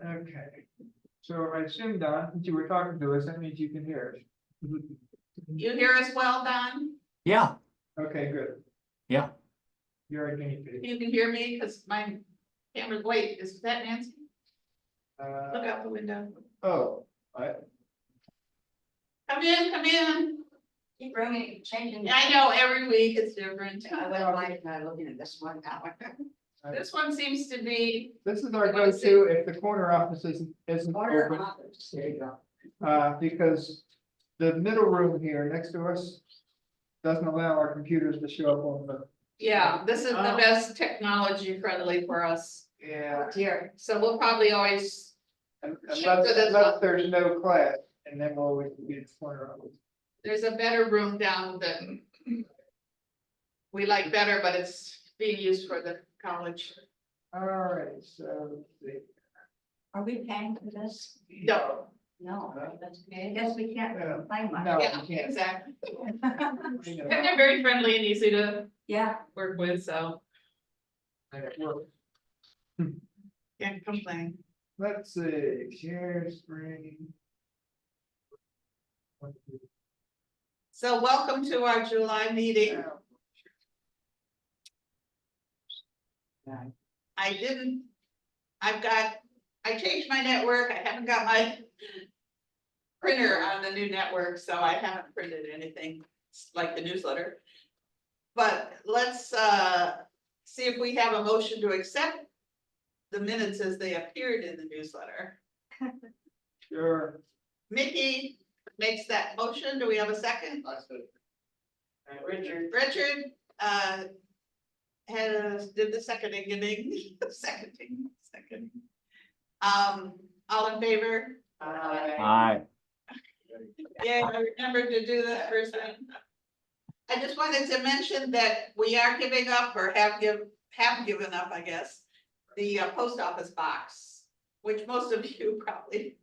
Okay, so I assume, Don, since you were talking to us, that means you can hear us. You hear us well, Don? Yeah, Okay, good. yeah. You're a guinea pig. You can hear me, cause my camera, wait, is that Nancy? Look Uh, out the window. oh, Come in, come in. Keep bringing, changing. I know, every week it's different. I went like, looking at this one, that one. This one seems to be, this is our go-to if the corner office isn't Corner open, office, there you go. because the middle room here next to us doesn't allow our computers to show up on the, yeah, this is the best technology friendly for us. yeah, Here, So we'll probably always, unless there's no class, and then we'll always be the corner office. there's a better room down that we like better, but it's being used for the college. All right, so let's see. are we paying for this? No, No, that's okay. I guess we can't Yeah. complain much. No, yeah, you can't. exactly. I know. And they're very friendly and easy to Yeah, work with, so And it works. can't complain. Let's see, share screen. So welcome to our July meeting. I changed my network, I haven't got my printer on the new network, so I haven't printed anything like the newsletter. But let's see if we have a motion to accept the minutes as they appeared in the newsletter. Sure. Mickey makes that motion, do we have a second? Richard, did the seconding. Second. All in favor? Aye. Yeah, I remembered to do that first thing. I just wanted to mention that we are giving up, or have given up, I guess, the post office box, which most of you probably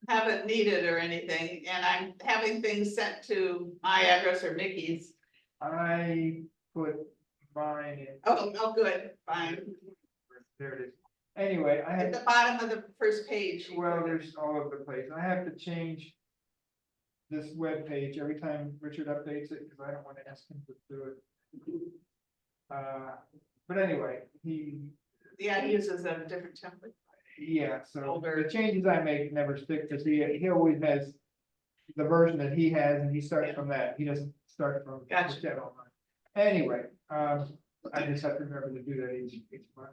haven't needed or anything, and I'm having things sent to my address or Mickey's. I put mine in. Oh, good, fine. There it is. Anyway, I At had, the bottom of the first page. well, there's all over the place. I have to change this web page every time Richard updates it, because I don't want to ask him to do it. But anyway, Yeah, he uses a different template. yeah, so Older. the changes I make never stick, because he always has the version that he has, and he starts from that. He doesn't start from. Gotcha. that online. Anyway, I just have to remember to do that each month.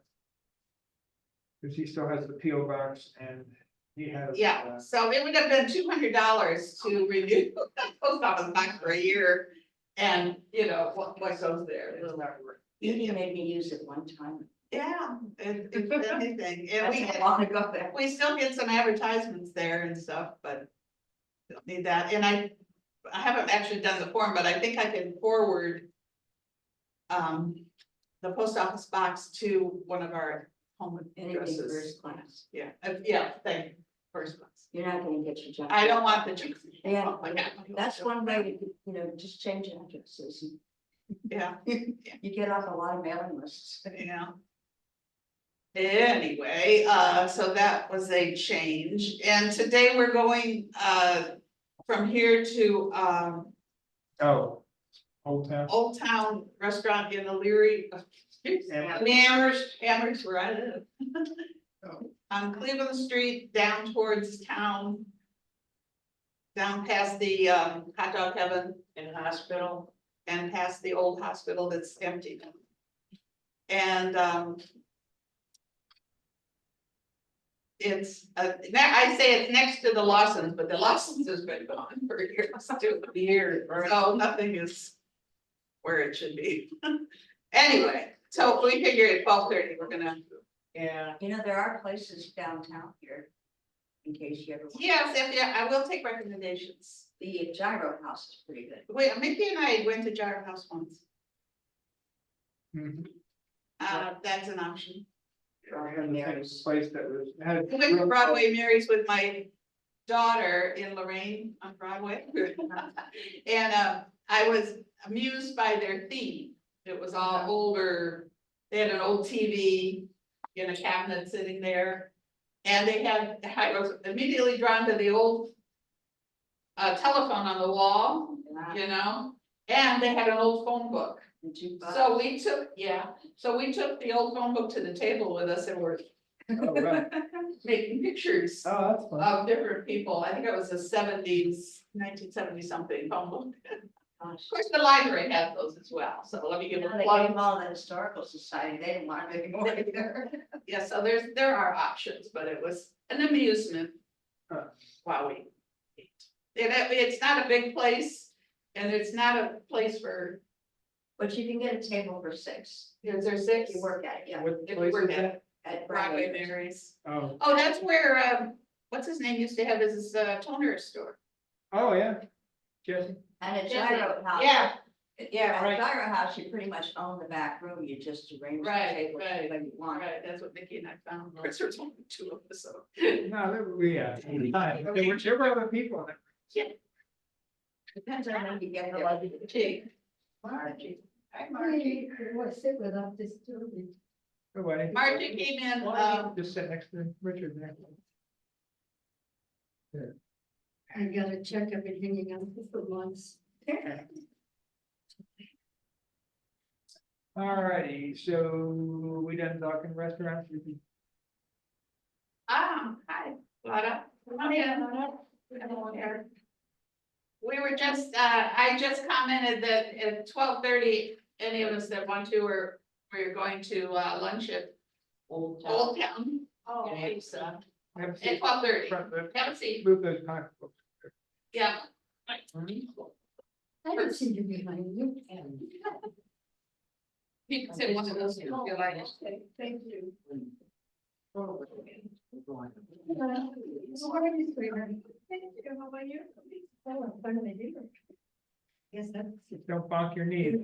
Because he still has the PO box and he has. Yeah, so it would have been $200 to renew the post office box for a year. And, you know, what goes there? It's not worth Edie made me use it one time. Yeah, if anything, and That's a long ago there. we still get some advertisements there and stuff, but. Don't need that, and I haven't actually done the form, but I think I can forward. The post office box to one of our home Anything addresses. first class. Yeah, thank you, first class. You're not gonna get your junk. I don't want the junk. Yeah, Oh my God. that's one way to, just change addresses. Yeah, You get off a lot of mailing lists. you know. Anyway, so that was a change, and today we're going, from here to, Oh, Old Town. Old Town Restaurant in Elyria. Amherst, where I live. On Cleveland Street, down towards town. Down past the, hot dog heaven and hospital, and past the old hospital that's empty now. And, it's, I say it's next to the Lawsons, but the Lawsons has been gone for years, so nothing is where it should be. Anyway, so we figure at 12:30, we're gonna. Yeah. There are places downtown here. In case you ever. want. Yes, I will take recommendations. The Gyro House is pretty good. Wait, Mickey and I went to Gyro House once, Mhm. that's an option. Yeah, we had the same place that was. had- We went to Broadway Mary's with my daughter in Lorraine on Broadway. And I was amused by their theme. It was all older, they had an old TV in a cabinet sitting there. And they had, I was immediately drawn to the old telephone on the wall, you know, and they had an old phone book. So we took the old phone book to the table with us and we're Oh, right. making pictures Oh, that's fun. of different people. I think it was the 1970 something phone book. Of course, the library had those as well, so let me give a They gave plug. them all the historical society, they didn't want it anymore either. Yeah, so there are options, but it was an amusement. Huh. While we ate. It's not a big place and it's not a place for, But you can get a table for 6, is there 6? if you work at it, yeah, What If place you work is at that? at Broadway Broadway. Mary's. Oh, Oh, that's where, what's his name used to have his toner store. oh, yeah. Jesse. And at Jesse. Gyro House. Yeah, yeah, At right. Gyro House, you pretty much own the back room, you just arrange the Right, table right, when you want. right, that's what Nikki and I found. Of course, there's only 2 of us, so. No, we, there were other people in it. Depends on when you get Oh, there. Gee. Margie. Hi, Margie. Nobody. Margie came in, Just sit next to Richard there. I gotta check everything again for months. Alrighty, so we done talking restaurants? hi, Lada. Come on in, Lada. Hello there. We were just, I just commented that at 12:30, any of us that want to, we're going to lunch at Old Town. Oh, It's, Have a at seat. 12:30. Front, Have a seat. move those pocketbooks. Yeah. I don't see you behind you. You can say one of those if you like. Thank you. How about you? Oh, I'm finally here. Yes, that's. Just don't bonk your knees.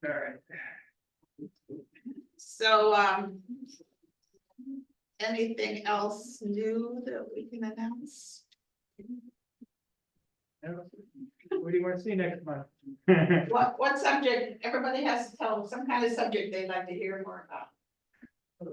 Alright. So, anything else new that we can announce? What do you want to see next month? What subject? Everybody has to tell some kind of subject they'd like to hear more about.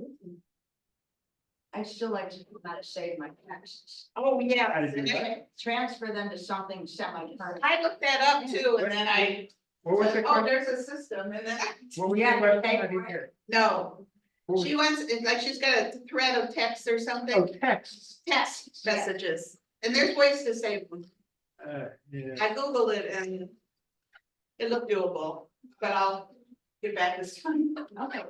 I'd still like to know how to save my taxes. Oh, yeah. How to do that? Transfer them to something semi-permanent. I looked that up too, and then I What was the said, oh, question? there's a system, and then, What was the Yeah, question? they- I didn't hear. no, What was- she wants, it's like she's got a thread of text or Oh, something, texts. text Yeah. messages, and there's ways to save them. Yeah. I Googled it and it looked doable, but I'll get back this time. Okay.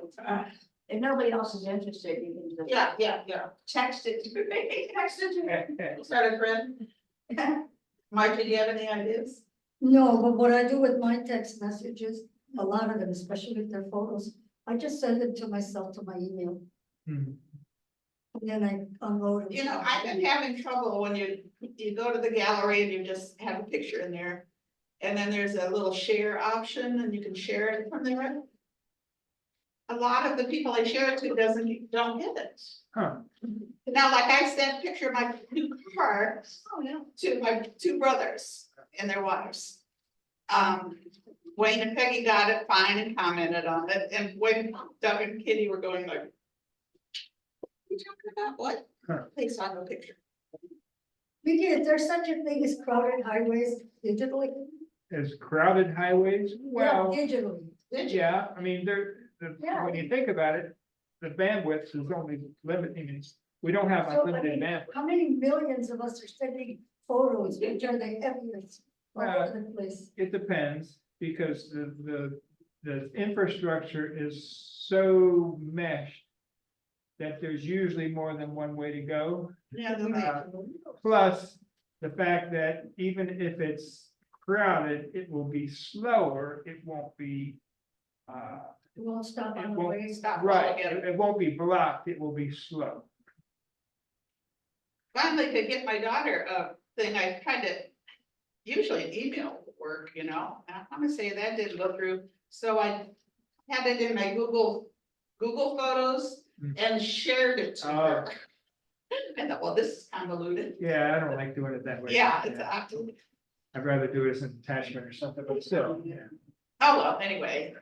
If nobody else is interested, you can just. Yeah. Text it to me. Text it to We'll start a thread. me. Margie, do you have any ideas? No, but what I do with my text messages, a lot of them, especially if they're photos, I just send them to myself to my email, Hmm. and then I unload them. You know, I've been having trouble when you go to the gallery and you just have a picture in there. And then there's a little share option and you can share it from there. A lot of the people I share it to don't get it. Huh. Now, like I sent a picture of my new car Oh, yeah. to my 2 brothers and their wives. Wayne and Peggy got it fine and commented on it, and when Doug and Kitty were going like. You talking about what? Huh. They saw no picture. Vicky, is there such a thing as crowded highways digitally? As crowded highways, Yeah, well, digitally. Did you? yeah, I mean, Yeah. when you think about it, the bandwidth is only limited. We don't have So, I unlimited mean, bandwidth. how many millions of us are sending photos, which are the heaviest all over the place? It depends, because the infrastructure is so meshed that there's usually more than one way to go. Yeah, Plus, the fact that even if it's crowded, it will be slower, it won't be, We won't stop it on the won't, way. stop right, altogether. it won't be blocked, it will be slow. Finally could get my daughter a thing, I tried to, usually an email would work, you know, I'm gonna say that didn't go through, so I had it in my Google Photos and shared it to her. I thought, well, this is convoluted. Yeah, I don't like doing it that way. Yeah, it's, I'd rather do it as an attachment or something, but still, yeah. Oh, well, anyway,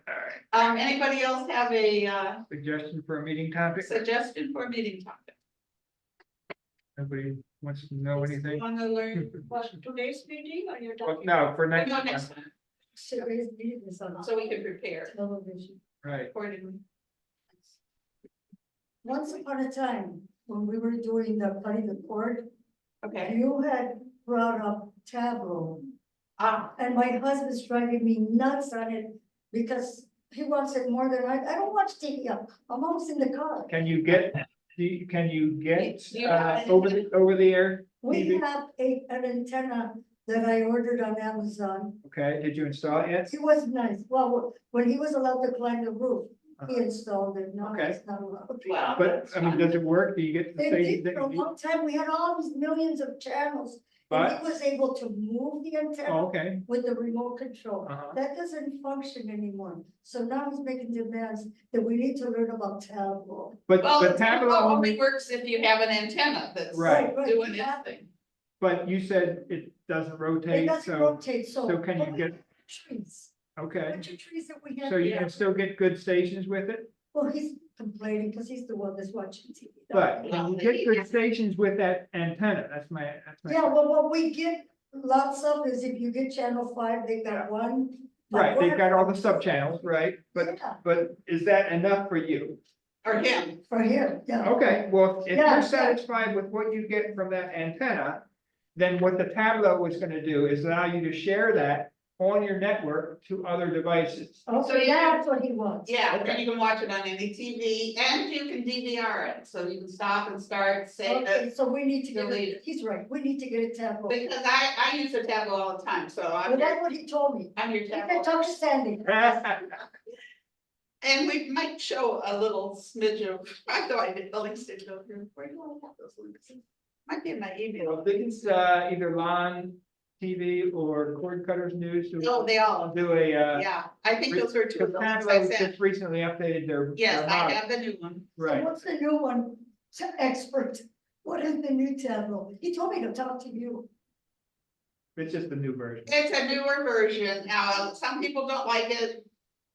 anybody else have a, Suggestion for a meeting topic? suggestion for a meeting topic? Nobody wants to know anything? Want to learn? What, today's meeting or you're Well, no, for We next go time, next time, Serious meeting is on so we can prepare television. right? accordingly. Once upon a time, when we were doing the cutting the cord, Okay, you had brought up Tableau. ah, And my husband's driving me nuts on it because he wants it more than I don't watch TV. I'm always in the car. Can you get, can you get, You have over the air? We TV? have an antenna that I ordered on Amazon. Okay, did you install it yet? It was nice. Well, when he was allowed to climb the roof, he Uh-huh. installed it. Now Okay. it's not allowed. well. But, I mean, does it work? Do you get the It same did for a thing? long time. We had all these millions of channels. And he But, was able to move the oh, antenna okay, with the remote control. Uh-huh. That doesn't function anymore. So now he's making demands that we need to learn about Tableau. but Well, Tableau it only only, works if you have an antenna that's Right. doing its Yeah. thing. but you said it doesn't It rotate, doesn't so, rotate, so. so can you but we get- have trees, okay. bunch of trees that we have. So you here. can still get good stations with it? Well, he's complaining because he's the one that's watching TV. But can you get good stations with that antenna? That's my. Yeah, well, what we get lots of is if you get channel 5, they got one. Right, they've got all the sub channels, right? But, Yeah, but is that enough for you? Or him, for him, yeah. Okay, well, if Yeah, you're yeah. satisfied with what you get from that antenna, then what the Tableau is gonna do is allow you to share that on your network to other devices. Okay, that's what he wants. yeah, and Okay. you can watch it on any TV, and you can DVR it, so you can stop and start, save Okay, it. so we need to get Delete it, it. he's right, we need to get a Tableau. Because I use the tablet all the time, so Well, I'm that's your, what he told me. I'm your You can tablet. talk to Sandy. And we might show a little smidge of, I know I did, the links didn't go through, where do I have those links? Might be in my email. Well, these, either Lon TV or Cord Cutters News. Oh, they all, Do a, yeah, I think those were two of because those I Tableau sent. just recently updated their. Yes, their I model. have the new one. So Right, what's the new one? Expert, what is the new Tableau? He told me to talk to you. it's just the new version. It's a newer version. Now, some people don't like it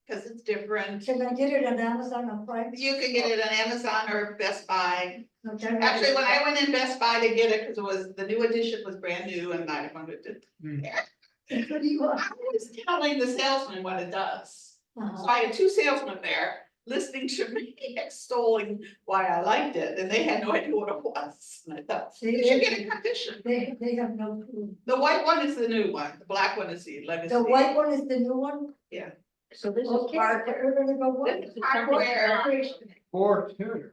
because it's different. Can I get it on Amazon on Prime? You can get it on Amazon or Best Buy. Okay. Actually, when I went in Best Buy to get it, because it was, the new edition was brand new and I wanted to. What do you want? I was telling the salesman what it does. So Uh-huh. I had two salesmen there listening to me extolling why I liked it, and they had no idea what it was. And I thought, you should get a condition. They have no clue. The white one is the new one, the black one is the legacy. The white one is the new one? Yeah. So this is Okay, hard. we're gonna go. This is hardware. Or tuner.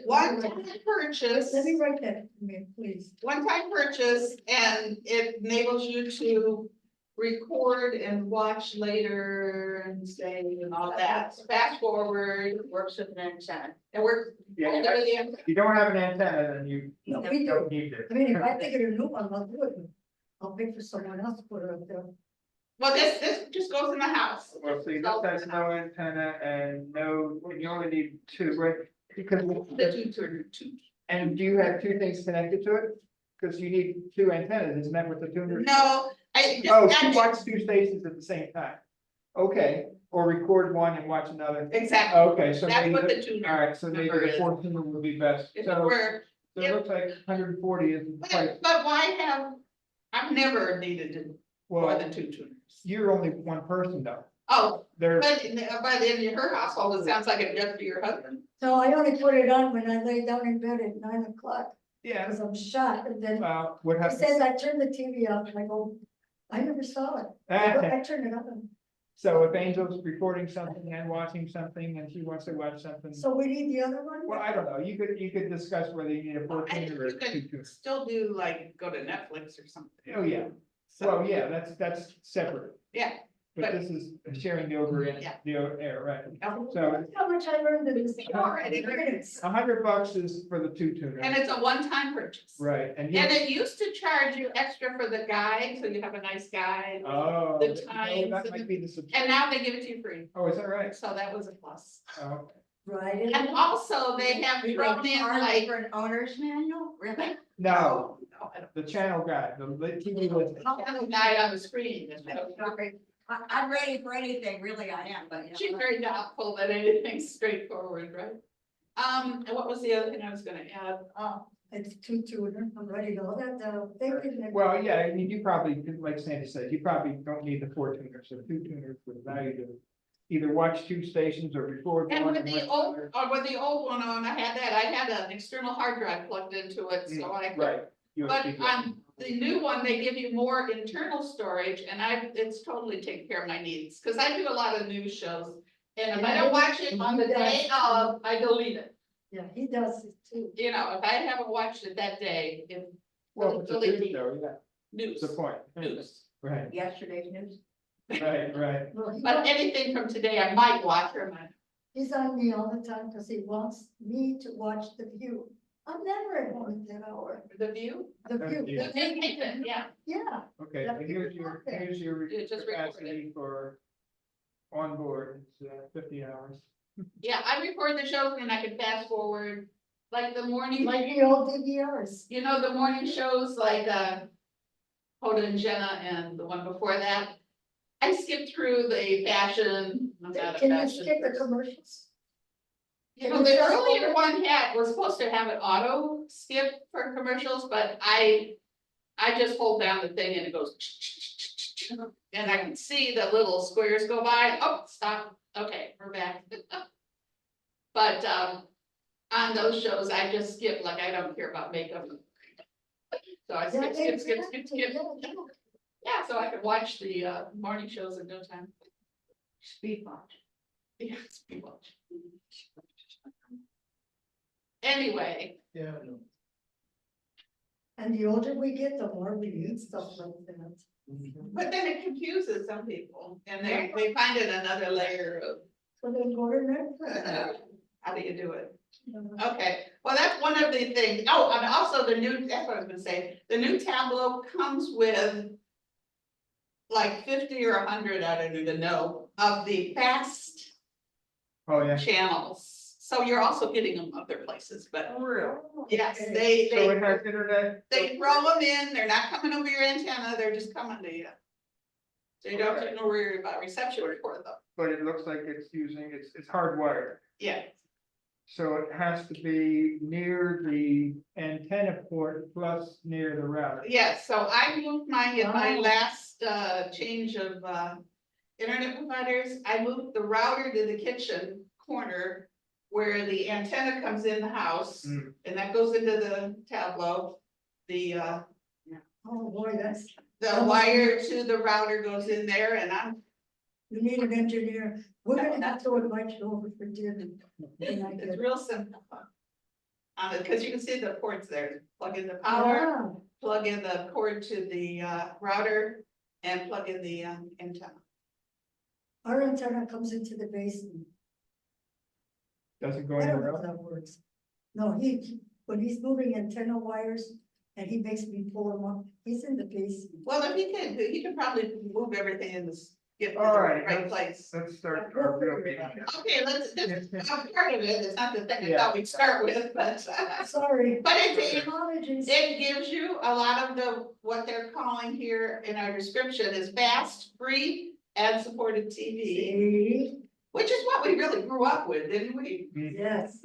One time purchase, Let me write that for me, please. one time purchase, and it enables you to record and watch later and save and all that. Fast forward, Works with an antenna. it works. Yeah, if you don't have an antenna, then you No, we do. don't need it. I mean, if I think of a new one, I'll do it. I'll pay for someone else to put it up there. Well, this just goes in the house. Well, see, this has no antenna and no, you only need two, right? Because, The two. and do you have two things connected to it? Because you need two antennas, isn't that what the tuner? No, I Oh, just, she actually- watch two stations at the same time. Okay, or record one and watch another. exactly, Okay, so that's maybe, what the all tuner, right, so maybe number the is. 14 would be best. if it So were, it looks like 140 is quite, but why have, I've never needed more well, than two tuners. you're only one person though. Oh, There's, but in her household, it sounds like it just be your husband. So I only put it on when I lay down in bed at 9 o'clock, yeah, because I'm shot, and then what it happens? says I turned the TV off, and I go, I never saw it. I turned it on. So if Angel's recording something and watching something and she wants to watch something, So we need the other one? well, I don't know, you could discuss whether you need a I 14 think or a you can 2. still do like, go to Netflix or something. Oh, yeah, So, well, yeah, that's separate, yeah. but But- this is sharing the over in Yeah. the air, right? So that's how much I learned in this. Already. $100 is for the two tuner, And it's a one-time purchase. right, and And you, it used to charge you extra for the guide, so you have a nice guide. oh, the no, times that and might be the. sub- And now they give it to you free, Oh, is that right? so that was a plus. Oh, Right. And also, they have thrown in like. For an owner's manual, really? no, No, I don't. the channel guide, the TV was, Channel guide on the screen. is what- I'm ready for anything, really, I am, but. She's very doubtful that anything's straightforward, right? And what was the other thing I was gonna add? It's two tuner, I'm ready to all that, they can. Well, yeah, I mean, you probably, like Sandy said, you probably don't need the 4 tuners, so 2 tuners would allow you to either watch 2 stations or record And one. with and the watch old, another. or with the old one on, I had an external hard drive plugged into it, so I could. Right. But USB. on the new one, they give you more internal storage, and it's totally taken care of my needs, cause I do a lot of news shows. And if I don't watch it on the day of, I delete it. Yeah, he does it too. You know, if I haven't watched it that day, it. Well, it's a delete news the show, yeah, News, that's the point. news. Right, Yesterday's news. right. Well, But anything from today, I might watch or might. he's on me all the time because he wants me to watch The View. I'm never at home at that hour. The View? The View, Yeah. Yeah, yeah. Okay, That's and here's your You just record capacity for on board, it's 50 hours. yeah, I record the shows and I can fast forward, like the morning. Like the old DVRs. You know, the morning shows like, Hoda and Jenna and the one before that. I skipped through the fashion. I'm not a Can you fashion skip the person. commercials? You know, the earlier one was supposed to have an auto skip for commercials, but I just hold down the thing and it goes. And I can see the little squares go by. Oh, stop. Okay, we're back. But, on those shows, I just skip, like I don't care about makeup. So I skip. Yeah, so I could watch the morning shows in no time. Speed watch. Yeah, speed watch. Anyway, Yeah. And the older we get, the more we need stuff like that. but then it confuses some people and they find it another layer of, So then go to Netflix. how do you do it? Okay, well, that's one of the things. Oh, and also the new, that's what I was gonna say, the new Tableau comes with like 50 or 100, I don't even know, of the fast Oh, yeah. channels. So you're also getting them other places, but Oh, yes, okay. So it has internet? they throw them in, they're not coming over your antenna, they're just coming to you. So you don't have to worry about reception for them. But it looks like it's it's hardwired. Yeah, So it has to be near the antenna port plus near the router. yes, so I moved mine in my Wow. last change of internet providers. I moved the router to the kitchen corner where the antenna comes in the house Mm. and that goes into the Tableau. The Oh, boy, that's, the wire to the router goes in there and you need an engineer. We're gonna have to invite you over for dinner. it's real simple. Cause you can see the ports there, plug in the power, Yeah. plug in the cord to the router and plug in the antenna. Our antenna comes into the basement. Doesn't go I don't know anywhere if else. that works. No, when he's moving antenna wires and he makes me pull them up, he's in the basement. Well, if he can probably move everything in this, get to the All right, right place. Let's start our real meeting. now. Okay, that's a part of it, it's not the thing I Yeah. thought we'd start with, but Sorry. but it Apologies. gives you a lot of what they're calling here in our description is fast, free, and supported TV, See? which is what we really grew up with, didn't we? Yes.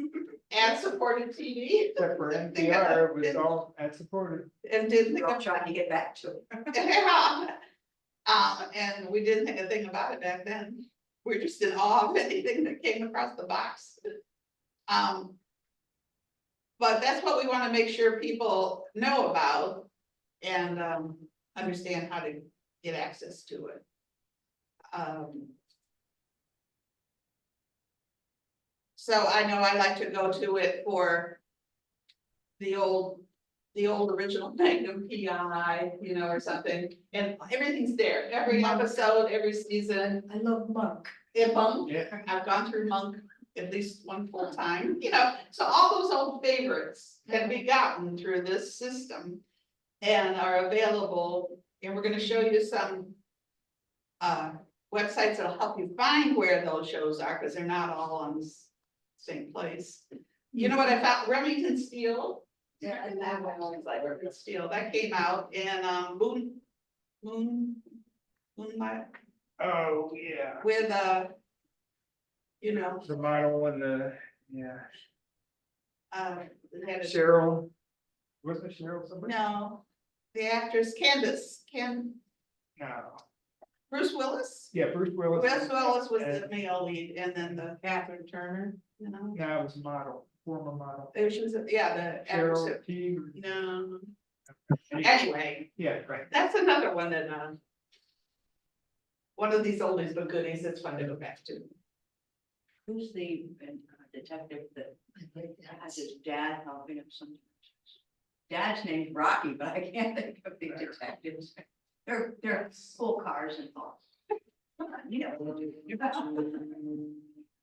And supported TV, Except for NPR, it was all ad supported. and didn't think I'm of trying to get back to it. Yeah. And we didn't think a thing about it back then. We're just in awe of anything that came across the box. But that's what we want to make sure people know about and understand how to get access to it. So I know I like to go to it for the old original Magnum PI, you know, or something, and everything's there, every episode, every season. I love Monk. In Monk, Yeah. I've gone through Monk at least one full time, you know, so all those old favorites can be gotten through this system. And are available, and we're gonna show you some. Websites that'll help you find where those shows are, because they're not all on the same place. You know what I found, Remington Steel. Yeah, And that one was like Remington Steel, that came out, and Moonlight. Oh, yeah. with you know, The model and the, yeah, the head of- Cheryl. Wasn't it Cheryl somebody? no, the actress Candace, No. Bruce Willis? Yeah, Bruce Willis. Bruce Willis was the and- male lead, and then the Catherine Turner, you know, No, it was model, former model. she was, yeah, the actress. Cheryl Teague. No, anyway, Yeah, right. that's another one that, one of these oldies but goodies, it's fun to go back to. Who's the detective that has his dad helping him sometimes? Dad's name's Rocky, but I can't think of the detectives. They're full cars involved. You know.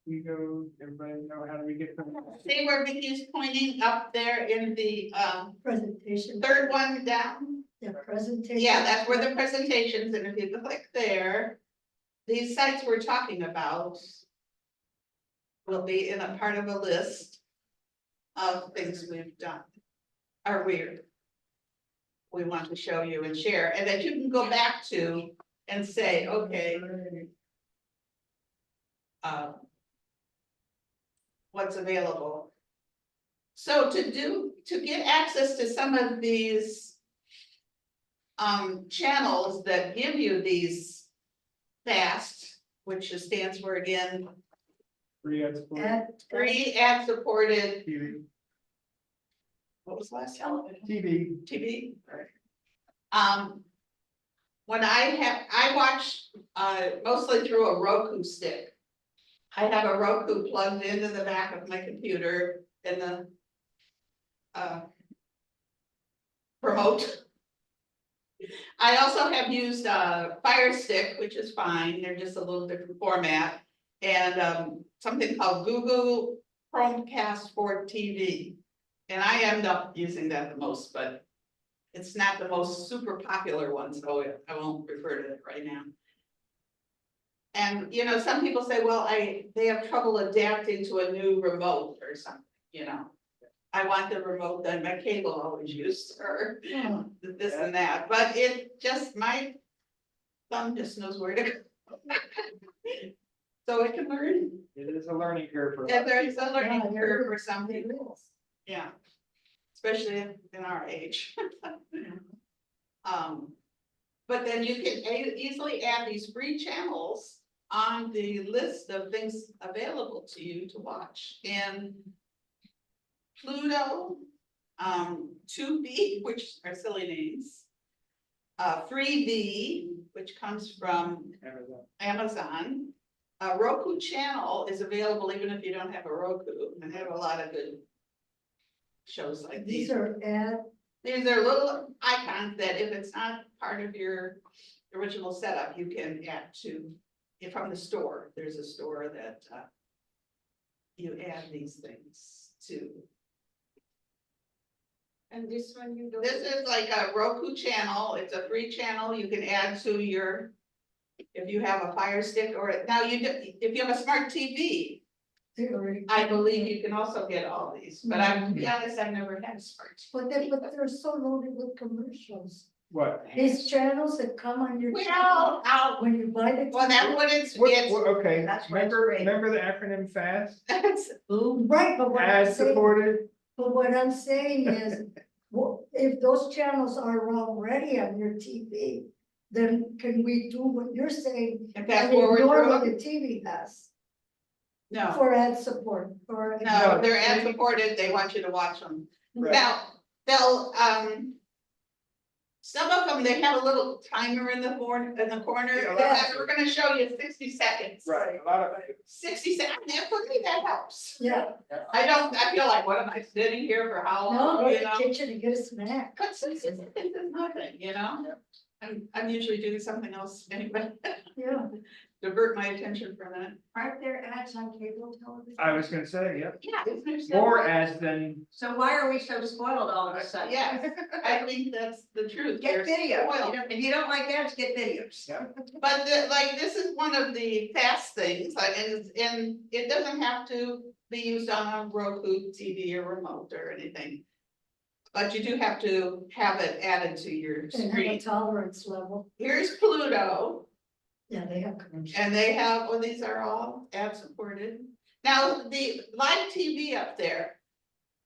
We go, everybody know how do we get them? See where Vicky's pointing up there in the, Presentation. third one down? The presentation. Yeah, that's where the presentations, and if you click there, these sites we're talking about will be in a part of a list of things we've done, or we want to show you and share, and that you can go back to and say, okay, what's available. So to get access to some of these channels that give you these FAST, which stands for again, Free ad support, free ad supported, TV, what was the last television? TV. TV. When I watch, mostly through a Roku stick. I have a Roku plugged into the back of my computer in the remote. I also have used Fire Stick, which is fine, they're just a little different format, and something called Google Chromecast for TV. And I end up using that the most, but it's not the most super popular one, so I won't refer to it right now. And, you know, some people say, well, they have trouble adapting to a new remote or something, you know. I want the remote that my cable always used, or Oh, this and that, but it just, my thumb just knows where to go. So it can learn, It is a learning curve for. if there's a learning Yeah, curve for it some people, is. yeah. Especially in our age. But then you can easily add these free channels on the list of things available to you to watch, and Pluto, Tubi, which are silly names. Freevee, which comes from Amazon. Roku channel is available even if you don't have a Roku, and they have a lot of good shows like These these. are These are little icons that if it's not part of your original setup, you can add to, from the store. There's a store that you add these things to. And this one you don't. This is like a Roku channel. It's a free channel you can add to your, if you have a Fire Stick, or now if you have a smart TV, I believe you can also get all these, but to be honest, I've never had a smart. But they're so loaded with commercials. What? These channels that come on your. Well, When you buy the. well, that's what it's, Okay, That's why it's great. remember the acronym FAST? it's, Right, but what I'm Ad saying, supported, but what I'm saying is, if those channels are already on your TV, then can we do what you're saying? if that's and what we're ignore what doing, the TV has no, for ad support, for. no, they're ad supported, they want you to watch them. Right. Now, they'll, some of them, they have a little timer in the corner, Yeah, we're gonna show you 60 seconds. right, a lot of. 60 seconds, for me, that helps. Yeah, I feel like, what am I sitting here for how no, long, go you to know? the kitchen and get a snack. But 60 seconds is nothing, you know? I'm usually doing something else anyway, Yeah. divert my attention from that. Aren't there ads on cable television? I was gonna say, yeah, Yeah, isn't there stuff? more ads than, So why are we so spoiled all of a sudden? Yeah, I think that's the truth. Get They're video. spoiled. If you don't like ads, get videos. Yeah. But like, this is one of the fast things, like, and it doesn't have to be used on a Roku TV or remote or anything. But you do have to have it added to your And have a screen. tolerance level. Here's Pluto. Yeah, they have commercials. And they have, well, these are all ad supported. Now, the live TV up there.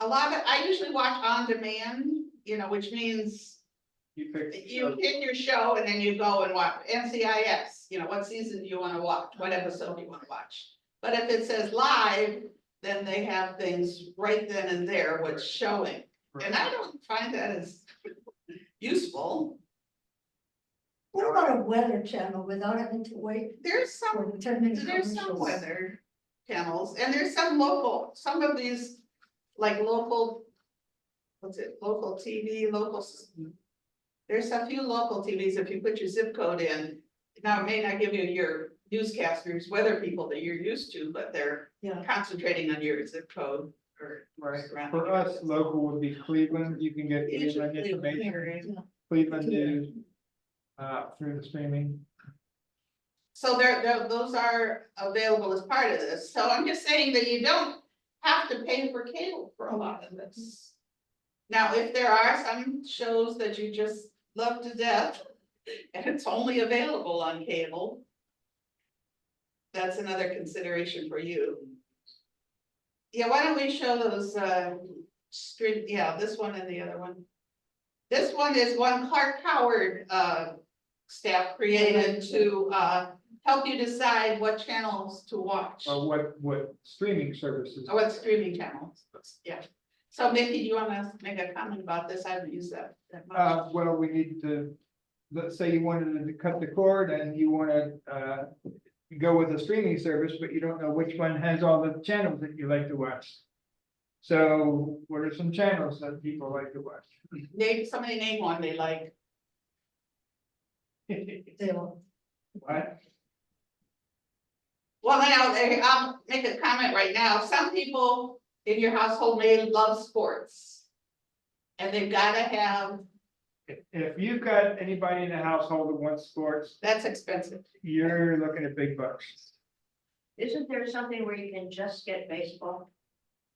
A lot of, I usually watch on demand, you know, which means You pick. you pick your show and then you go and watch NCIS, you know, what season do you wanna watch, what episode do you wanna watch? But if it says live, then they have things right then and there, what's showing, and I don't find that as useful. What about a weather channel without having to wait There's some, for 10 minute there's some commercials? weather channels, and there's some local, some of these, like local. What's it, local TV, there's a few local TVs, if you put your zip code in, now it may not give you your newscasters, weather people that you're used to, but they're Yeah, concentrating on your zip code or. Right, surrounding for us, areas. local would be Cleveland, you can get Cleveland Usually information, Cleveland. Cleveland news. Through the streaming. So those are available as part of this, so I'm just saying that you don't have to pay for cable for a lot of this. Now, if there are some shows that you just love to death, and it's only available on cable. That's another consideration for you. Yeah, why don't we show those, stream, yeah, this one and the other one. This one is one Clark Howard, staff created to, help you decide what channels to watch. Or what streaming services. Or what streaming channels, yeah. So Mickey, do you wanna make a comment about this? I haven't used that much. Well, we need to, let's say you wanted to cut the cord and you wanna, go with a streaming service, but you don't know which one has all the channels that you like to watch. So what are some channels that people like to watch? Somebody name one they like. they'll, What? Well, now, I'll make a comment right now. Some people in your household may love sports. And they've gotta have, If you've got anybody in the household that wants sports, that's expensive. you're looking at big bucks. Isn't there something where you can just get baseball?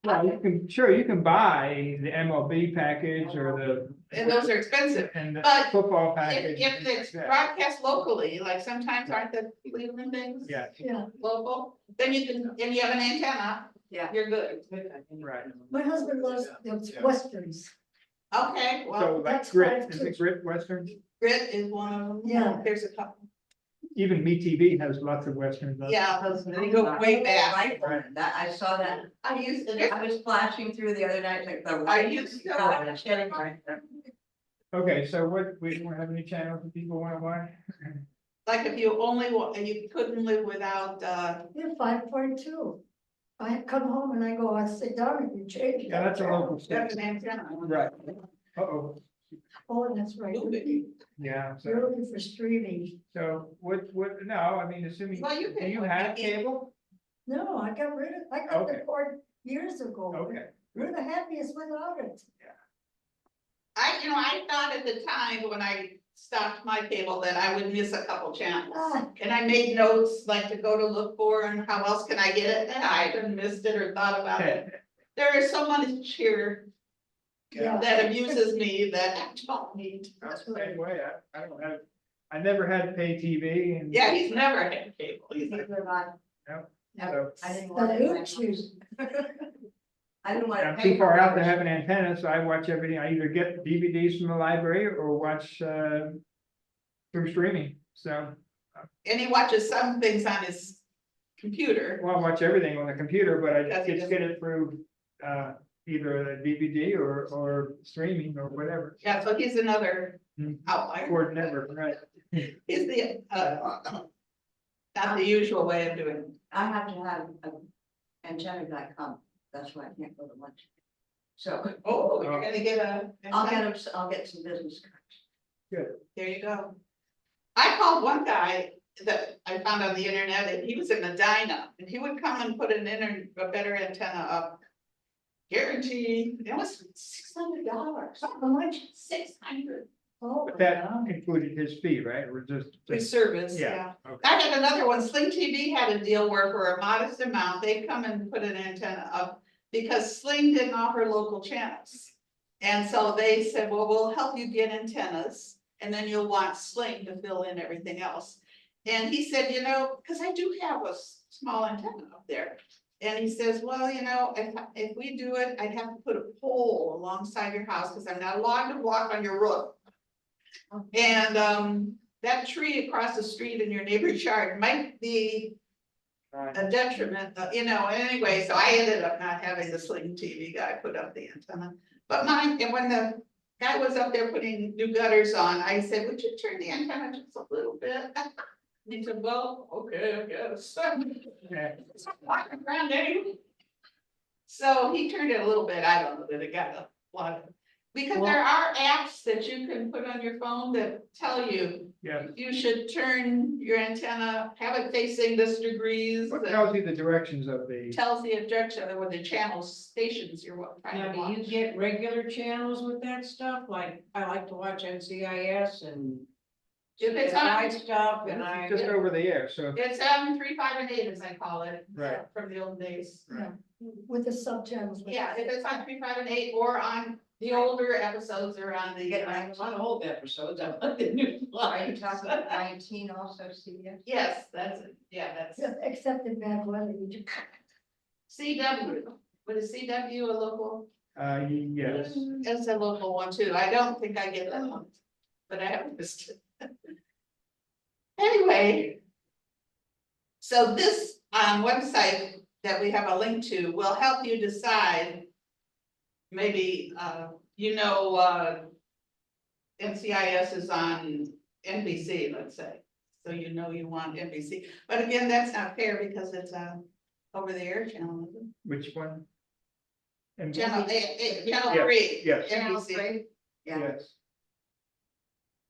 Well, you can buy the MLB package or the. And those are expensive. And the But football package. If and it's things like that. broadcast locally, like sometimes aren't the Cleveland things? Yeah, yeah. Local, then you can, and you have an antenna. Yeah. You're good. right. My husband loves those westerns. Okay, well, So like that's Grit, fine, is too. it Grit Western? Grit is one of them. Yeah. There's a couple. Even MeTV has lots of westerns. on it. Yeah, those, they go way back. Rifleman, that, I saw that, I used, I was flashing through the other night, like the. I used to God, watch getting right there. Okay, so what, we don't have any channels that people wanna watch? like if you only, you couldn't live without, Yeah, 5.2. I come home and I go, I sit down and you change. Yeah, that that's a channel. local that's station. an antenna. Right. Uh-oh, Oh, that's right. Movie. yeah, You're so, looking for streaming. no, I mean, assuming, Well, you do can you put have it in- cable? No, I got the Okay. cord years ago. Okay, We're the happiest without it. I thought at the time when I stopped my cable that I would miss a couple channels. Ah, And I made notes like to go to look for and how else can I get it, and I hadn't missed it or thought about it. There is so much here yeah. that amuses me that I don't need. That's same right. way, I don't have, I never had pay TV and. Yeah, he's never had cable. He's like, Neither have I. No, Never. so- I didn't The want to. YouTube. I didn't want to. I'm too far out to have an antenna, so I watch everything, I either get DVDs from the library or watch, through streaming, so. and he watches some things on his computer. Well, I watch everything on the computer, but I Does he just get it through, either a DVD or streaming or whatever. Yeah, so he's another Hmm. outlier. Cord network, right? He's the, not the usual way of doing it. I have to have antenna.com, that's why I can't go to lunch. So Oh, you're gonna get a. I'll get some business cards. There you go. I called one guy that I found on the internet, and he was in Medina, and he would come and put a better antenna up. Guaranteed, it was $600, How much? 600 Oh, But that wow. included his fee, right? Or just. for service, Yeah. yeah. Okay. I had another one, Sling TV had a deal where for a modest amount, they'd come and put an antenna up. Because Sling didn't offer local channels. And so they said, well, we'll help you get antennas, and then you'll want Sling to fill in everything else. And he said, you know, because I do have a small antenna up there. And he says, well, you know, if we do it, I'd have to put a pole alongside your house, because I'm not allowed to walk on your roof. And, that tree across the street in your neighbor's yard might be Right. a detriment, you know, anyway, so I ended up not having the Sling TV guy put up the antenna. But mine, and when the guy was up there putting new gutters on, I said, would you turn the antenna just a little bit? And he said, well, okay, I guess. Yeah. It's not walking around anyway. So he turned it a little bit, I don't know that it got a lot of, because there are apps that you can put on your phone that tell you, Yeah, you should turn your antenna, have it facing this degrees. what and tells you the directions of the, tells the objection or the channel stations you're trying Now, to do you watch. get regular channels with that stuff? Like, I like to watch NCIS and If it's CSI on, stuff and I. just over the air, so, it's 3, 5, and 8, as I call it. Right. From the old days. Yeah, with the subchannels. Yeah, if it's on 3, 5, and 8, or on the older episodes or on the. I was on old episodes, I want the new Are you lines. talking about 19 also, CBS? Yes, that's it, yeah, that's Yeah, except in bad weather, you just. CW, but is CW a local? yes. It's a local one too, I don't think I get that one, but I haven't missed it. Anyway. So this website that we have a link to will help you decide. Maybe NCIS is on NBC, let's say, so you know you want NBC, but again, that's not fair because it's a over the air channel, isn't Which one? it? Channel Yeah, 3. yes. Channel NBC. 3? Yeah, Yes,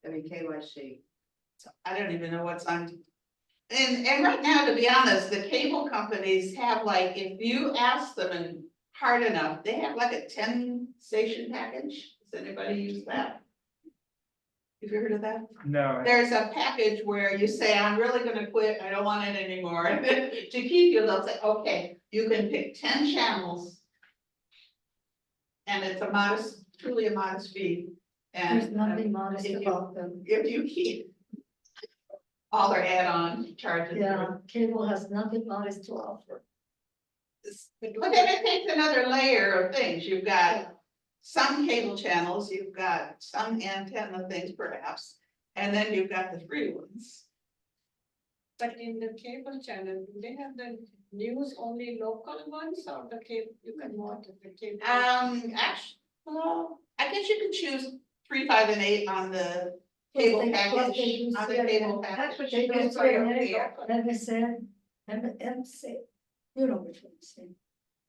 WKYC. So I don't even know what's on. And right now, to be honest, the cable companies have like, if you ask them and hard enough, they have like a 10-station package. Does anybody use that? Have you heard of that? no, There's a package where you say, I'm really gonna quit, I don't want it anymore, and then to keep you, they'll say, okay, you can pick 10 channels. And it's a modest, truly a modest fee, There's and nothing modest if you- about them. if you keep. All their add-on charges. Yeah, cable has nothing modest to offer. But then it takes another layer of things, you've got some cable channels, you've got some antenna things perhaps, and then you've got the free ones. But in the cable channel, do they have the news only local ones or the cable, you can watch the cable? Actually, well, I guess you can choose 3, 5, and 8 on the Plus cable they- plus they package, do on the CNN. cable That's package. what They she do goes by up CNN, here. MSN, MC, you know which one I'm saying.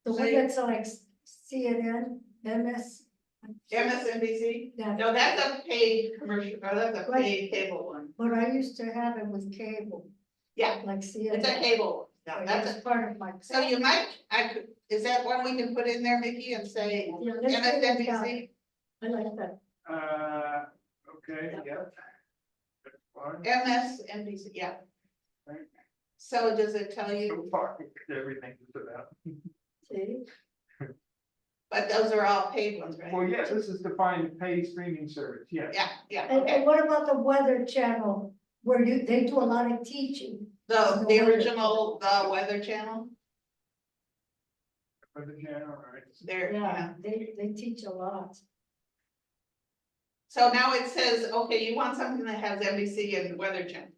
The one See? that's like CNN, MS. MSNBC, Yeah, no, that's a paid commercial, or that's a paid cable one, but I used to have it with cable, yeah, like CNN. it's a cable, yeah, that's That's a. part of my. So you might, is that one we can put in there, Mickey, and say Yeah, let's get it down. MSNBC? I like that. okay, yeah. That's fine. MSNBC, yeah. Right. So does it tell So you, far, everything is about. See, but those are all paid ones, right? Well, yes, this is defined paid streaming service, yes. Yeah, yeah, and okay, what about the weather channel, where they do a lot of teaching? the original, the Weather Channel, For the channel, all right. there, Yeah, they teach a lot. So now it says, okay, you want something that has NBC and Weather Channel.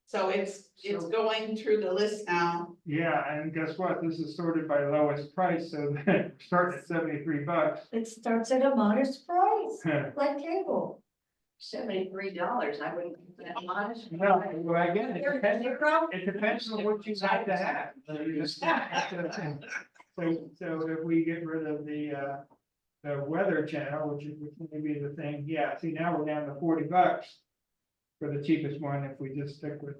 So it's going through the list now. Yeah, and guess what? This is sorted by lowest price, so we're starting at $73. It starts at a modest price, like cable. $73, I wouldn't, that modest. Well, again, it depends on what you like to have. So if we get rid of the weather channel, which may be the thing, yeah, see, now we're down to $40 for the cheapest one if we just stick with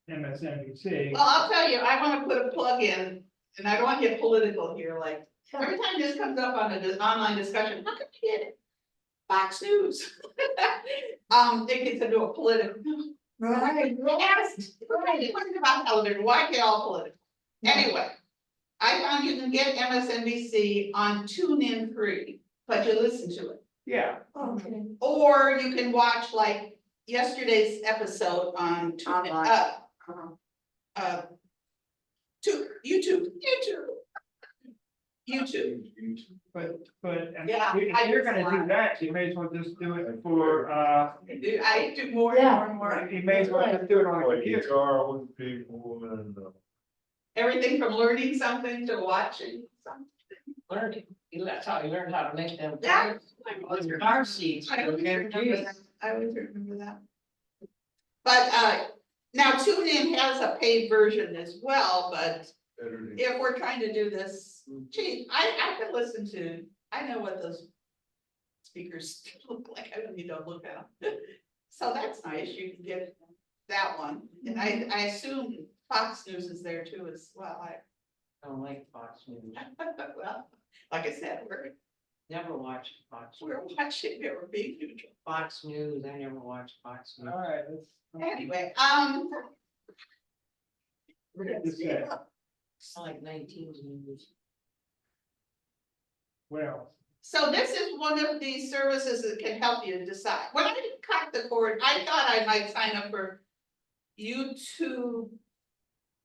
MSNBC. Well, I'll tell you, I wanna put a plug in, and I don't wanna get political here, like, every time this comes up on this online discussion, how come you get it? Fox News. It gets into a political. Right. Asked, what about television, why get all political? Anyway, I found you can get MSNBC on TuneIn free, but you listen to it. Yeah, Okay, Or you can watch like yesterday's episode on TuneIn, Online. YouTube. but, Yeah, if you're gonna do that, you may as well just do it for, I do more Yeah. and more. you may as well just do it on a Like computer. guitar with people and, Everything from learning something to watching something. Learning, that's how you learn how to make them. Yeah. Car seats. I always remember that. I always remember that. But, now TuneIn has a paid version as well, but editing. if we're trying to do this, gee, I can listen to, I know what those speakers look like, I don't need to look at them. So that's nice, you can get that one, and I assume Fox News is there too as well, Don't like Fox News. well, like I said, Never watched Fox. we're watching, we're being neutral. Fox News, I never watched Fox News. All right, let's. Anyway, What did this say? I like 19 news. Well, so this is one of these services that can help you decide. When I cut the cord, I thought I might sign up for YouTube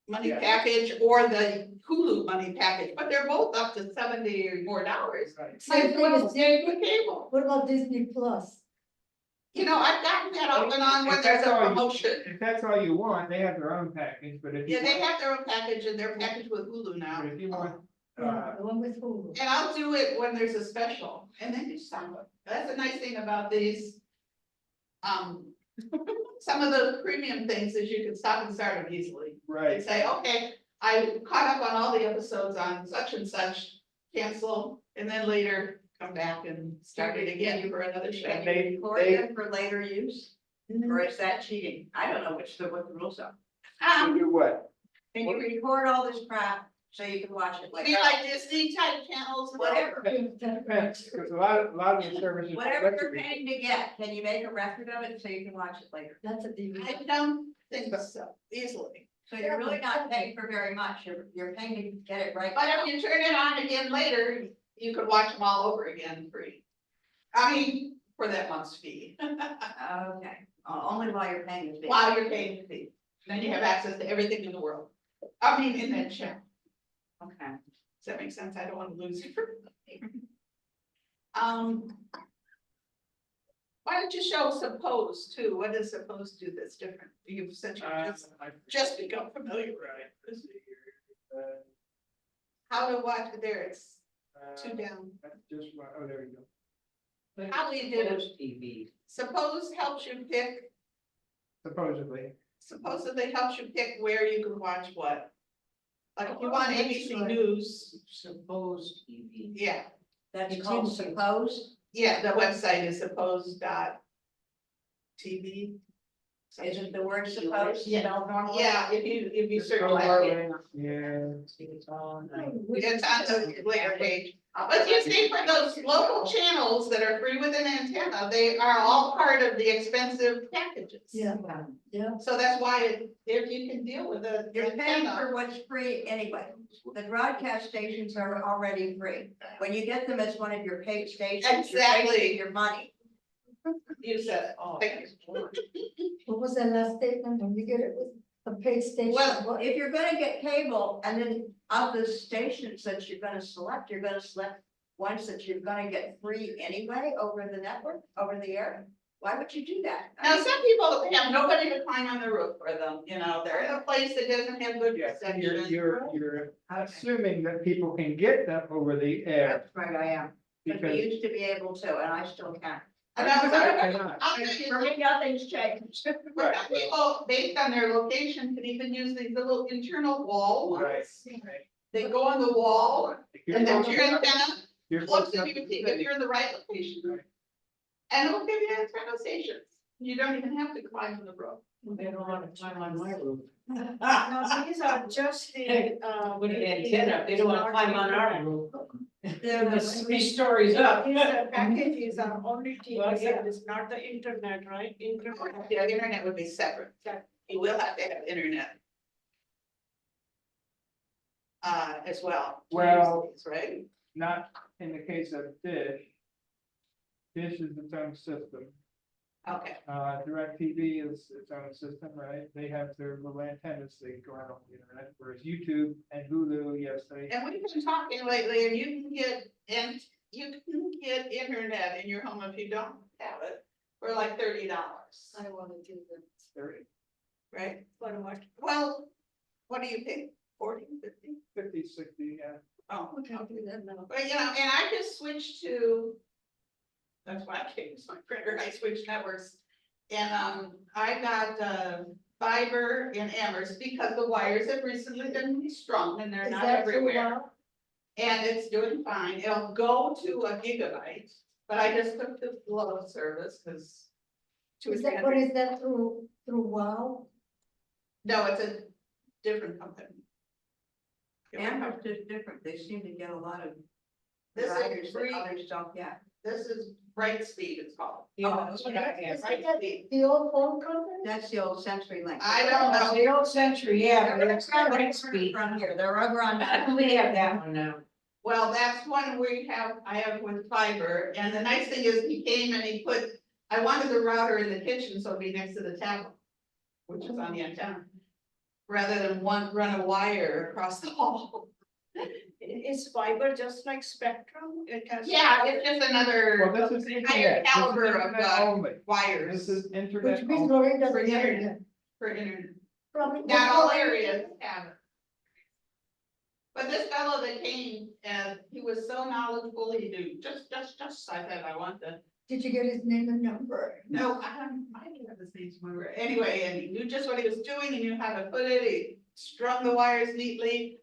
money Yeah. package or the Hulu money package, but they're both up to $70 or more. right. Might as well Yes. stay with cable. What about Disney Plus? You know, I've gotten that off and on when If there's that's a all you- promotion. If that's all you want, they have their own package, but if you. Yeah, they want- have their own package and they're packaged with Hulu now. But if you want, Yeah, the one with Hulu. And I'll do it when there's a special, and then you stop it. That's a nice thing about these. Some of those premium things is you can stop and start them easily. And right, say, okay, I caught up on all the episodes on such and such, cancel, and then later come back and start it again for another show. and Can you they, record they, them for later use, or is that cheating? I don't know what the rules are. they do what? Can you record all this crap so you can watch it Be later? like Disney type channels, whatever. Depends, because a lot of the services. Whatever you're paying to get, can you make a record of it so you can watch it later? That's a I DVD. don't think so, easily. So you're really not paying for very much, you're paying to get it right. But if you turn it on again later, you could watch them all over again free. I mean, for that month's fee, Okay, only while you're paying the fee. while you're paying the fee. Then you have access to everything in the world. I mean, in that channel. Okay. Does that make sense? I don't want to lose you. Why don't you show Suppose too? What does Suppose do that's different? You've said you just become familiar. Right. Let's see here. How to watch it there, it's two Uh, down. that's just, oh, there you go. How do you do it? Those TV. Suppose helps you pick, Supposedly, supposedly helps you pick where you can watch what. Like if you want ABC News, Supposed TV. yeah, That's It's called in- Suppose, yeah, the website is suppose.tv. isn't the word suppose spelled normally? Yeah, if you search Oh, that, yeah. yeah, It's on. It's on the later page. But you see, for those local channels that are free with an antenna, they are all part of the expensive packages. Yeah, yeah. So that's why if you can deal with an You're paying antenna, for what's free anyway. The broadcast stations are already free. When you get them as one of your paid stations, you're Exactly. wasting your money. you said it. Oh, Thank you. What was that last statement? When you get it with a paid station? Well, what- If you're gonna get cable and then of the stations that you're gonna select ones that you're gonna get free anyway over the network, over the air. Why would you do that? Now, some people have nobody to climb on the roof for them, you know, they're in a place that doesn't have good yeah, reception. you're assuming that people can get them over the air. That's right, I am. But we Because used to be able to, and I still can. And I was Why like, not? I'll tell you, For me, nothing's changed. but some people, based on their location, can even use these little internal wall Right. ones. They go on the wall, and then your antenna You're looks close at enough you, to if the you're in the right location. Right. And it'll give you antenna stations, you don't even have to climb on the roof. They don't want to climb on my roof. Now, these are just the, With the antenna, they don't want to climb on our roof. They're the- It's 3 stories up. These packages are only TV Well, yeah. service, not the internet, right? Internet. The internet would be separate, you will have to have internet. As well. to use Well- these, right? Not in the case of Dish. Dish is its own system. Okay, DirecTV is its own system, right? They have their little antennas, they go out on the internet, whereas YouTube and Hulu, yes, they. and we've been talking lately, and you can get internet in your home if you don't have it for like $30, I wanna do that. right? For what? Well, what do you think, 40, 50? 50, 60, yeah. Oh, Okay, I'll do that now. but and I just switched to. That's why I can't use my printer, I switched networks. And, I got, fiber in Amherst because the wires have recently been strung and they're Is not that through everywhere. WOW? And it's doing fine, it'll go to a gigabyte, but I just took the low service, cause. Is that, what is that through WOW? No, it's a different company. Amherst is different, they seem to get a lot of. This is riders and free. other stuff, yeah. This is Brightspeed, it's called. Yeah, that's what I Is have. that Brightspeed. the old phone company? That's the old Century Link. I don't That's know, the old Century, yeah, but it's not Right right speed. from here, they're over on that. We have that one now. well, that's one I have with fiber, and the nice thing is he came and he put, I wanted the router in the kitchen, so it'd be next to the tablet. Which is on the antenna, rather than run a wire across the hall. Is fiber just like Spectrum? It has. Yeah, it's just another Well, this is higher internet, this is caliber of internet only. wires This is Which internet means only. Lorraine doesn't For have internet. it. for internet. Probably. Not all areas have it. But this fellow that came, and he was so knowledgeable, he knew, just, I said, I want the. Did you get his name and number? No, I didn't have his name somewhere. Anyway, and he knew just what he was doing, he knew how to put it, he strung the wires neatly.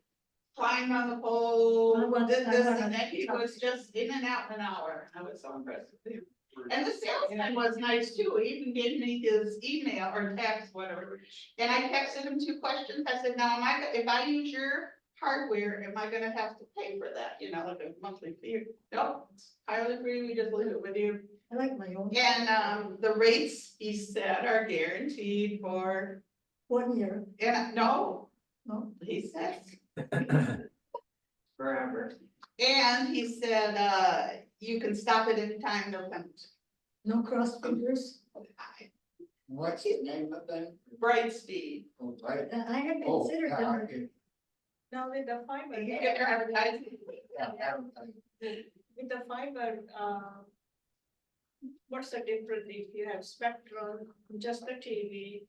Climbed on the I pole, want- did I this, want and to then he talk was to just in and out in an hour. I was so impressed with him. And the salesman was nice too, he even gave me his email or text, whatever. And I texted him 2 questions, I said, now, if I use your hardware, am I gonna have to pay for that, like a monthly fee? No, it's entirely free, we just leave it with you. I like my own. And, the rates, he said, are guaranteed for, 1 year, and no, no? he said. Forever. And he said, you can stop at any time, no penalty. No cross fingers? What's the name of that? Brightspeed. Oh, right. I had Oh, considered yeah, I that. can- Now with the fiber. You get your advertising. yeah, advertise. With the fiber, what's the difference if you have Spectrum, just the TV,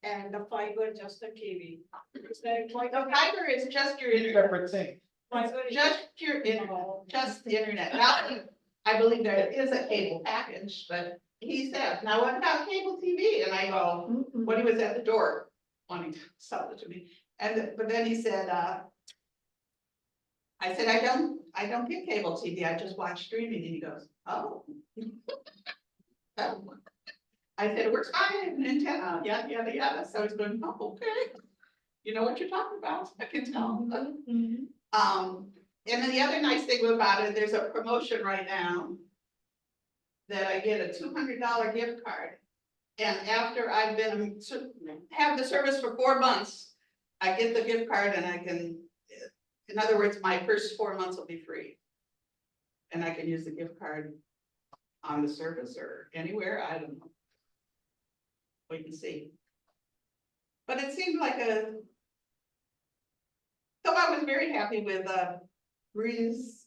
and the fiber, just the TV? Is there quite The a fiber is just your internet, Separate thing. fiber? just your internet, just the internet. Now, I believe there is a cable package, but he said, now what about cable TV? And I go, Mm-mm. when he was at the door wanting to sell it to me. But then he said, I said, I don't get cable TV, I just watch streaming, and he goes, oh. Oh. I said, it works fine, an antenna, yada, yada, yada, so he's going, oh, okay. You know what you're talking about, I can tell. Mhm. And then the other nice thing about it, there's a promotion right now. That I get a $200 gift card. And after I've been, have the service for 4 months, I get the gift card and I can, in other words, my first 4 months will be free. And I can use the gift card on the service or anywhere, I don't know. We can see. But it seemed like so I was very happy with Breeze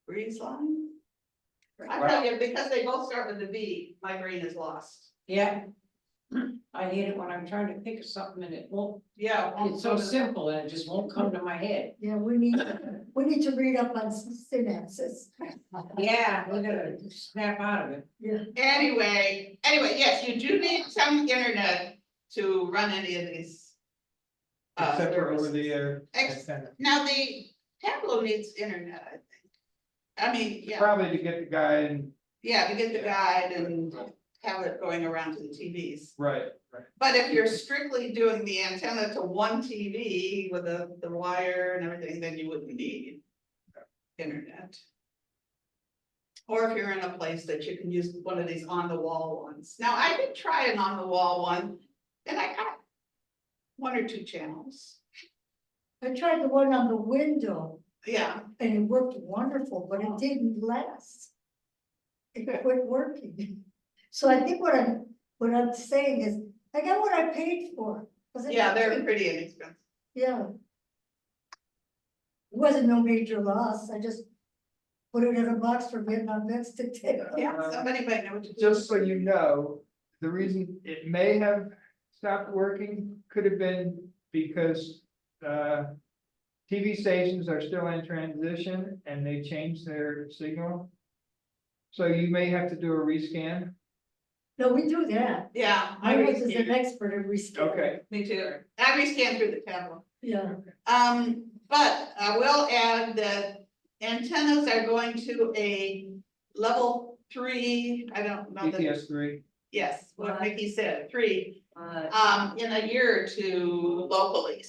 Line. I tell you, because they both start with a B, my brain is lost. Yeah. I hate it when I'm trying to think of something and it won't, Yeah. it's so simple and it just won't come to my head. Yeah, we need to read up on synapses. Yeah, we're gonna snap out of it. Yeah, Anyway, yes, you do need some internet to run any of these. Except for over services. the air. Ex- antenna. Now, the Tableau needs internet, I think. I mean, yeah, Probably to get the guy in, to get the guide and have it going around to the TVs. right. But if you're strictly doing the antenna to one TV with the wire and everything, then you wouldn't need internet. Or if you're in a place that you can use one of these on the wall ones. Now, I did try an on the wall one, and I got 1 or 2 channels. I tried the one on the window Yeah, and it worked wonderful, but it didn't last. It quit working. So I think what I'm saying is, I got what I paid for. 'Cause it- Yeah, they're pretty inexpensive. Yeah. It wasn't no major loss, I just put it in a box for Vietnam vets to take. Yeah, somebody might know what to do. Just so you know, the reason it may have stopped working could have been because, TV stations are still in transition and they changed their signal. So you may have to do a rescan. No, we do that. Yeah, I My wife is an rescan. expert at rescanning. Okay, Me too. I rescan through the tablet. Yeah, But I will add that antennas are going to a level 3, I don't know that, ETS3. yes, what Mickey said, 3, Uh, in a year or two locally.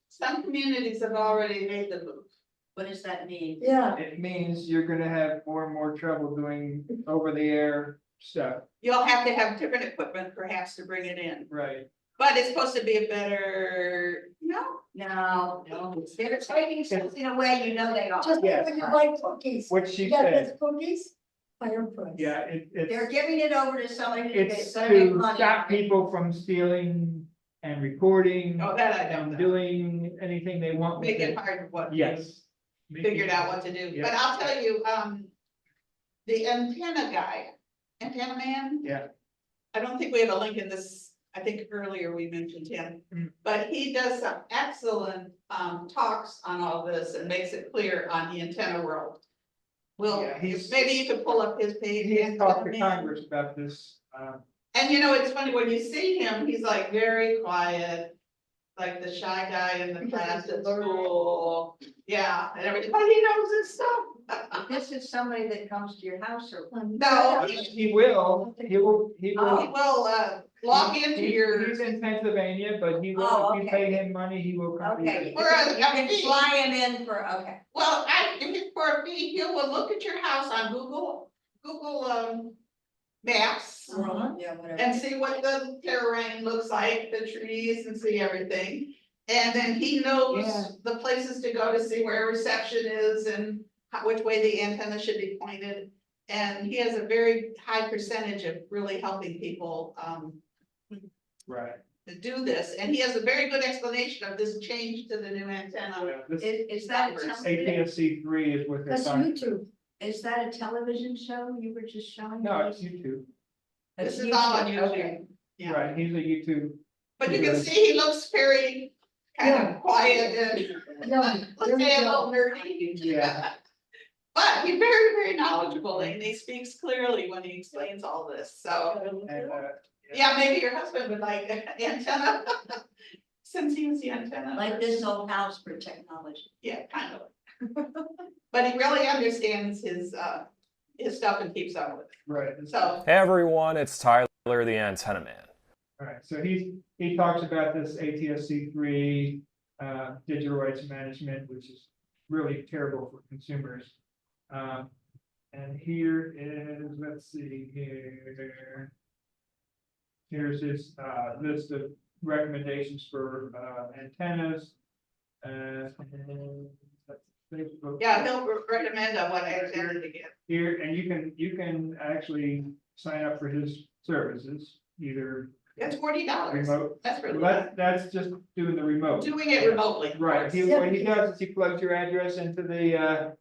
Some communities have already made the move. what does that mean? yeah, It means you're gonna have more and more trouble doing over the air stuff, You'll have to have different equipment perhaps to bring it in, right? but it's supposed to be a better, No, they're taking something away, you know they are. just Yes. when you buy cookies. What she You got said, those cookies, fire price. yeah, They're it's, giving it over to somebody who it's is gonna make to money. stop people from stealing and recording Oh, that I don't and know. doing anything they want with Make it it. hard what. Yes. Figured out what to do, Yeah. but I'll tell you, the antenna guy, antenna man. Yeah. I don't think we have a link in this, I think earlier we mentioned him, Mm. but he does some excellent, talks on all this and makes it clear on the antenna world. Well, Yeah, he's- maybe you could pull up his page. He's talked to Antenna Man. Congress about this, And you know, it's funny, when you see him, he's like very quiet, like the shy guy in the Because class he's at learning. school. Yeah, and everything, but he knows his stuff. This is somebody that comes to your house or. No. he will, He will, log into your. He's in Pennsylvania, but he will, Oh, if you okay. pay him money, he will come. to Okay, you. Or a- you can fly him in for, okay. Well, if it's for a fee, he will look at your house on Google, Maps. Uh-huh. Yeah, whatever. And see what the terrain looks like, the trees and see everything. And then he Yeah. knows the places to go to see where reception is and which way the antenna should be pointed. And he has a very high percentage of really helping people, Right. to do this. And he has a very good explanation of this change to the new antenna. Yeah, this Is that a Numbers. television, ATSC3 is what they're That's talking. YouTube. is that a television show you were just showing? No, it's YouTube, This is all on YouTube, okay. YouTube. Yeah. right, he's a YouTube, But you can see he looks very kind Yeah. of quiet and, Yeah, let's there say a you little go. nerdy. yeah, But he's very, very knowledgeable and he speaks clearly when he explains all this, so, and, yeah, maybe your husband would like antenna. Since he was the antenna. Like this old house for technology. Yeah, kind of. But he really understands his stuff and keeps up with it, right. so, Hey everyone, it's Tyler the Antenna Man. All right, so he talks about this ATSC3, digital rights management, which is really terrible for consumers. And here is, let's see here. Here's his, list of recommendations for, antennas. And that's Facebook. yeah, he'll recommend on what antenna to get. Here, and you can actually sign up for his services, either It's $40, remote. that's really, Well, that's just doing the remote. doing it remotely. Right, what he does is he plugs your address into the,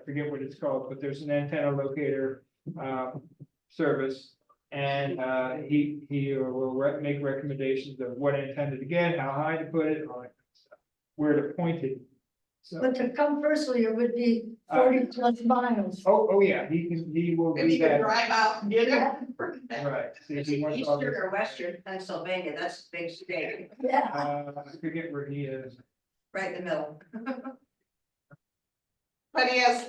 forget what it's called, but there's an antenna locator, service. And, he will make recommendations of what antenna to get, how high to put it, all that kind of stuff, where to point it. So, But to come personally, it would be 40+ miles. oh, yeah, he will Maybe do you can that, drive out and get it. right. See if Is he it wants all Eastern this- or Western Pennsylvania? That's a big state, Yeah, I forget where he is. right in the middle. But he has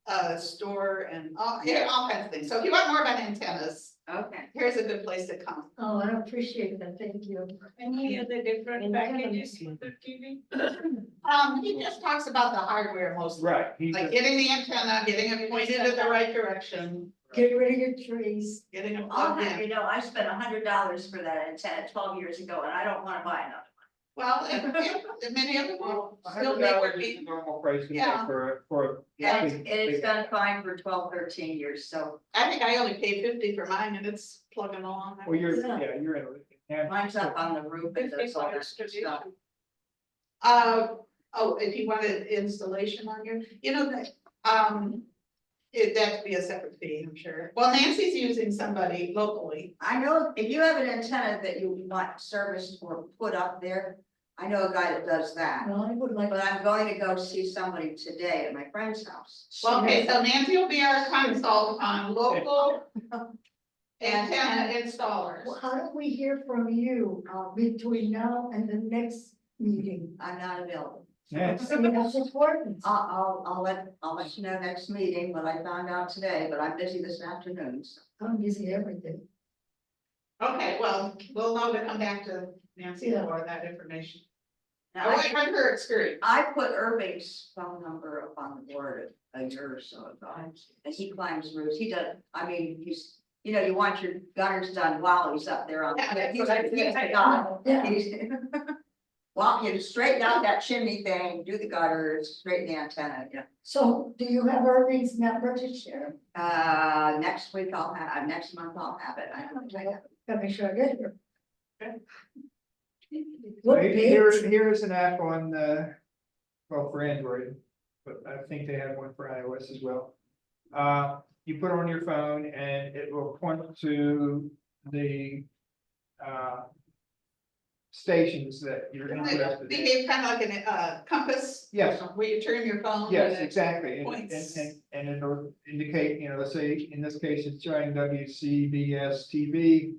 a store and all kinds of things. So if you want more about antennas, Okay. here's a good place to come. oh, I appreciate that, thank you. Any other different Antenna packages for machine. the TV? He just talks about the hardware mostly. Right, he's, Like getting the antenna, getting it pointed in the right direction, Get rid of your trees. getting them I'll plugged have in. you know, I spent $100 for that antenna 12 years ago and I don't wanna buy another Well, and many of them will still be $100 is the working. normal price to pay Yeah. for. And big- it's big- done fine for 12, 13 years, so I think I only paid 50 for mine and it's plugging along. Well, you're, Yeah. yeah, you're in. Yeah. mine's up on the roof and does all that stuff. Oh, if you wanted installation on your, you know, that, that'd be a separate fee, I'm sure. Well, Nancy's using somebody locally. I know if you have an antenna that you want serviced or put up there, I know a guy that does that. No, I would like. But I'm going to go see somebody today at my friend's house. Well, okay, so Nancy will be our consult on local antenna installers. Well, how do we hear from you, between now and the next meeting? I'm not available. Yeah. See, that's important. I'll let you know next meeting what I found out today, but I'm busy this afternoon, so. I'm busy every day. Okay, well, we'll know to come back to Nancy Yeah. for that information. Now, I want her experience. I put Irving's phone number up on the board a year or so ago, and he climbs roofs, he does, I mean, he's, you know, you want your gutters done while he's up there on. Yeah, that's he's what I the did. guy. Yeah, He's- Well, you straighten out that chimney thing, do the gutters, straighten the antenna, yeah. so do you have Irving's number to share? Next week next month I'll have it. I don't know. Gotta make sure I get here. Okay. So What here, page? here's an app on well, for Android, but I think they have one for iOS as well. You put it on your phone and it will point to the stations that you're interested in. Behave kind of like a compass. Yes. Where you turn your phone. Yes, and it exactly, and, points. and it'll indicate, you know, let's say, in this case, it's showing WCBS TV.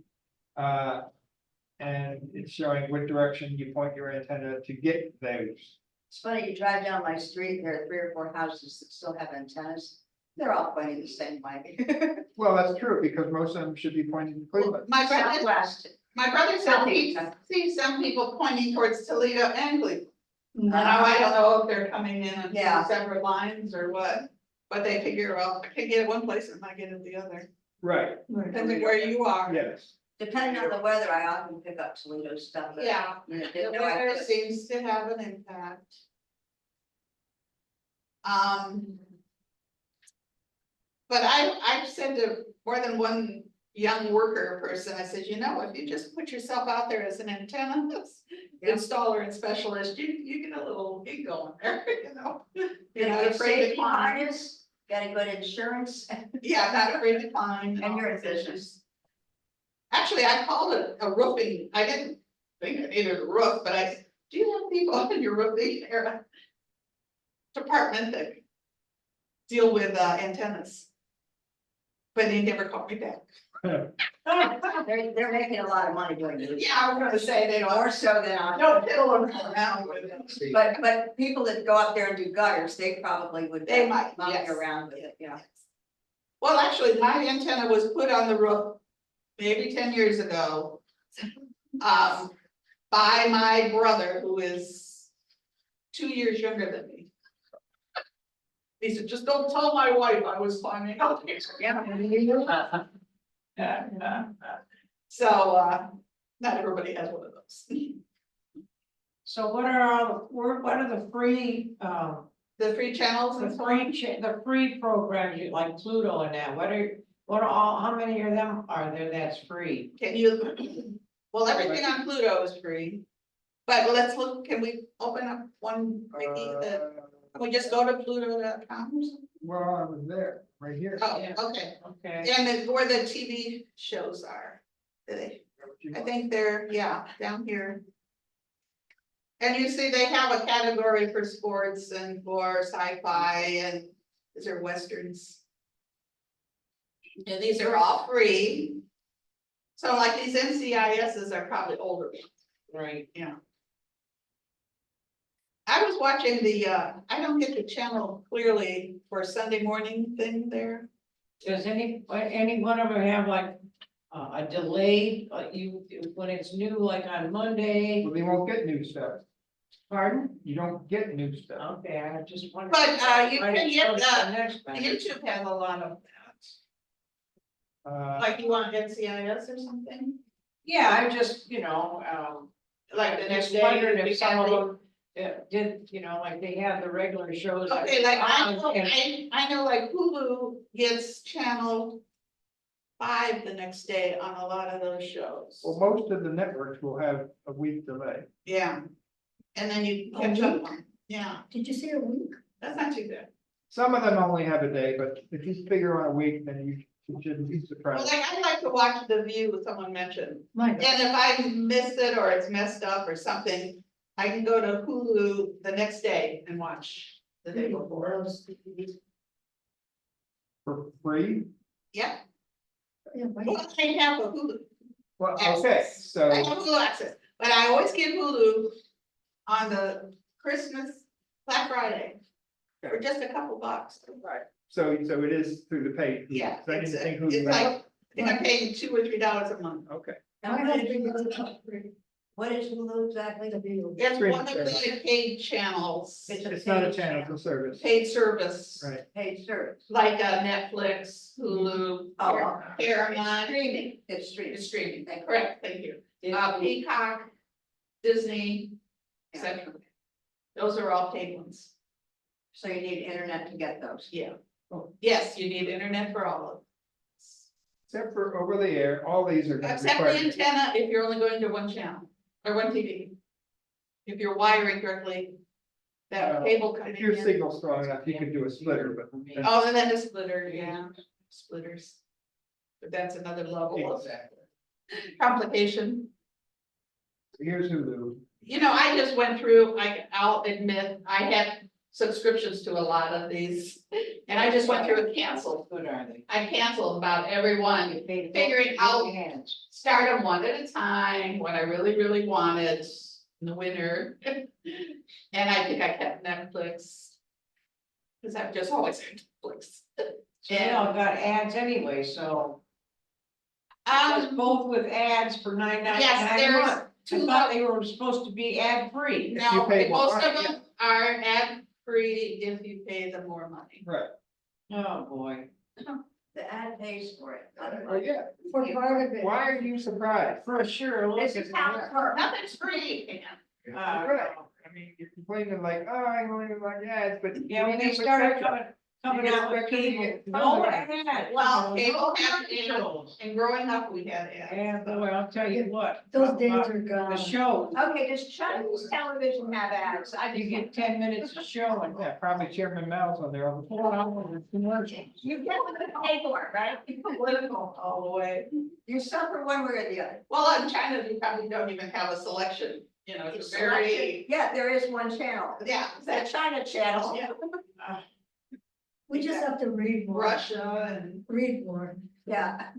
And it's showing what direction you point your antenna to get those. It's funny, you drive down my street, there are 3 or 4 houses that still have antennas. They're all pointing the same way. Well, that's true, because most of them should be pointing to Cleveland. My brother, Southwest. my brother said he Southeast. sees some people pointing towards Toledo and Cleveland. No. Now, I don't know if they're coming in on Yeah. separate lines or what, but they figure, well, I can get it one place and not get it the other, Right, depending where you are. yes. Depending on the weather, I often pick up Toledo stuff. but, Yeah, you know, the didn't know I weather could. seems to have an impact. But I've said to more than one young worker person, I said, you know, if you just put yourself out there as an antenna installer and specialist, you get a little gig going there, you know? You're not Get a afraid to safety climb. harness, got a good insurance. Yeah, not afraid to climb. And you're in all those issues. business. Actually, I called it a roofing, I didn't think I needed a roof, but I, said, do you have people in your roofing area department that deal with antennas? But they never called me back. They're making a lot of money doing this. Yeah, I was gonna say they More don't, so than I. don't fiddle around with it. But people that go up there and do gutters, they probably would. They might, monkey yes. around with it, yeah. Well, actually, my antenna was put on the roof maybe 10 years ago. By my brother, who is 2 years younger than me. He said, just don't tell my wife I was climbing out here. So, not everybody has one of those. So what are all, what are the free, The free channels and so on. the free programs, you like Pluto and that, what are all, how many of them are there that's free? Can you, well, everything on Pluto is free. But let's look, can we open up one, Mickey, can we just go to pluto.com? Well, I was there, right here. Oh, Yeah. okay, Okay. and then where the TV shows are, I think they're, yeah, down here. And you see, they have a category for sports and for sci-fi and is there westerns? And these are all free. So like these NCISs are probably older ones. Right. Yeah. I was watching the, I don't get the channel clearly for Sunday morning thing there. Does any one of them have like a delay, when it's new, like on Monday? Well, they won't get new stuff. Pardon? You don't get new stuff. Okay, I just wondered. But, you Why can didn't get show us the- next time? YouTube has a lot of that. Like you want NCIS or something? Yeah, I just, Like the next Just day. wondering you if some got of the- them, did, you know, like they have the regular shows. Okay, like and- I know like Hulu gets channel 5 the next day on a lot of those shows. Well, most of the networks will have a week delay. Yeah, and then you A catch up week? on, yeah, Did you say a week? that's not too good. Some of them only have a day, but if you figure on a week, then you shouldn't be Well, surprised. like I like to watch The View, someone mentioned, My and if I miss it or it's messed up or something, I can go to Hulu the next day and watch the day before. For free? Yeah, Yeah, my- well, I have a Hulu, Well, Access. okay, I so, have Hulu access, but I always get Hulu on the Christmas, Black Friday. For just a couple bucks. so it is through the pay. Yeah, So I it's, didn't think who it's you like, had. I think I'm paying $2 or $3 a month. Okay, My husband goes up for What is Hulu exactly? the bill. It's Streaming one of the paid channels, it's not a channel, it's a service, paid service. right? Paid service. Like Netflix, Hulu, Oh, Paramount. Streaming, it's streaming. It's streaming, Thank you. correct, thank you. Peacock, Disney, etc. Those are all paid ones. So you need internet to get those. Yeah. Yes, you need internet for all of them. Except for over the air, all these are. gonna Except the require- antenna, if you're only going to one channel or one TV. If you're wiring correctly, that cable coming If your in. signal's strong enough, you can do a splitter, but. Oh, and then a splitter, yeah, splitters. But that's another level of Exactly. complication. Here's Hulu. You know, I just went through, I'll admit, I had subscriptions to a lot of these. And I just went through and canceled. Good are they? I canceled about every one, figuring out, start them one at a time, what I really, really wanted in the winter. And I think I kept Netflix. Cause I've just always had Netflix. They all got ads anyway, so. It's both with ads for $9.99 Yes, a there's month. I two thought they were supposed to be ad free. you No, pay more most of money, them are ad free if you pay them more money. Right, Oh, boy. The ad pays for it. oh, yeah, For part of it. why are you surprised? For sure, look This at is how it works. Nothing's free, man. Right, I mean, you're complaining like, oh, I don't even like ads, but. Yeah, when they you started never coming out with cable, no ads. Well, you know, cable no had commercials. And growing up, we had ads. And boy, I'll tell you what. Those days about are The gone. show, Okay, does Chinese television have ads? I you just get 10 minutes of show and Yeah, probably Chairman Mao's on there all the 4 hours of commercials. You get what you pay for, right? Political all the way. You suffer one way or the other. Well, in China, you probably don't even have a selection, you know, it's very, Yeah, there is one channel. yeah, The that's China channel. yeah, We just have to read more. Russia and Read more. Yeah.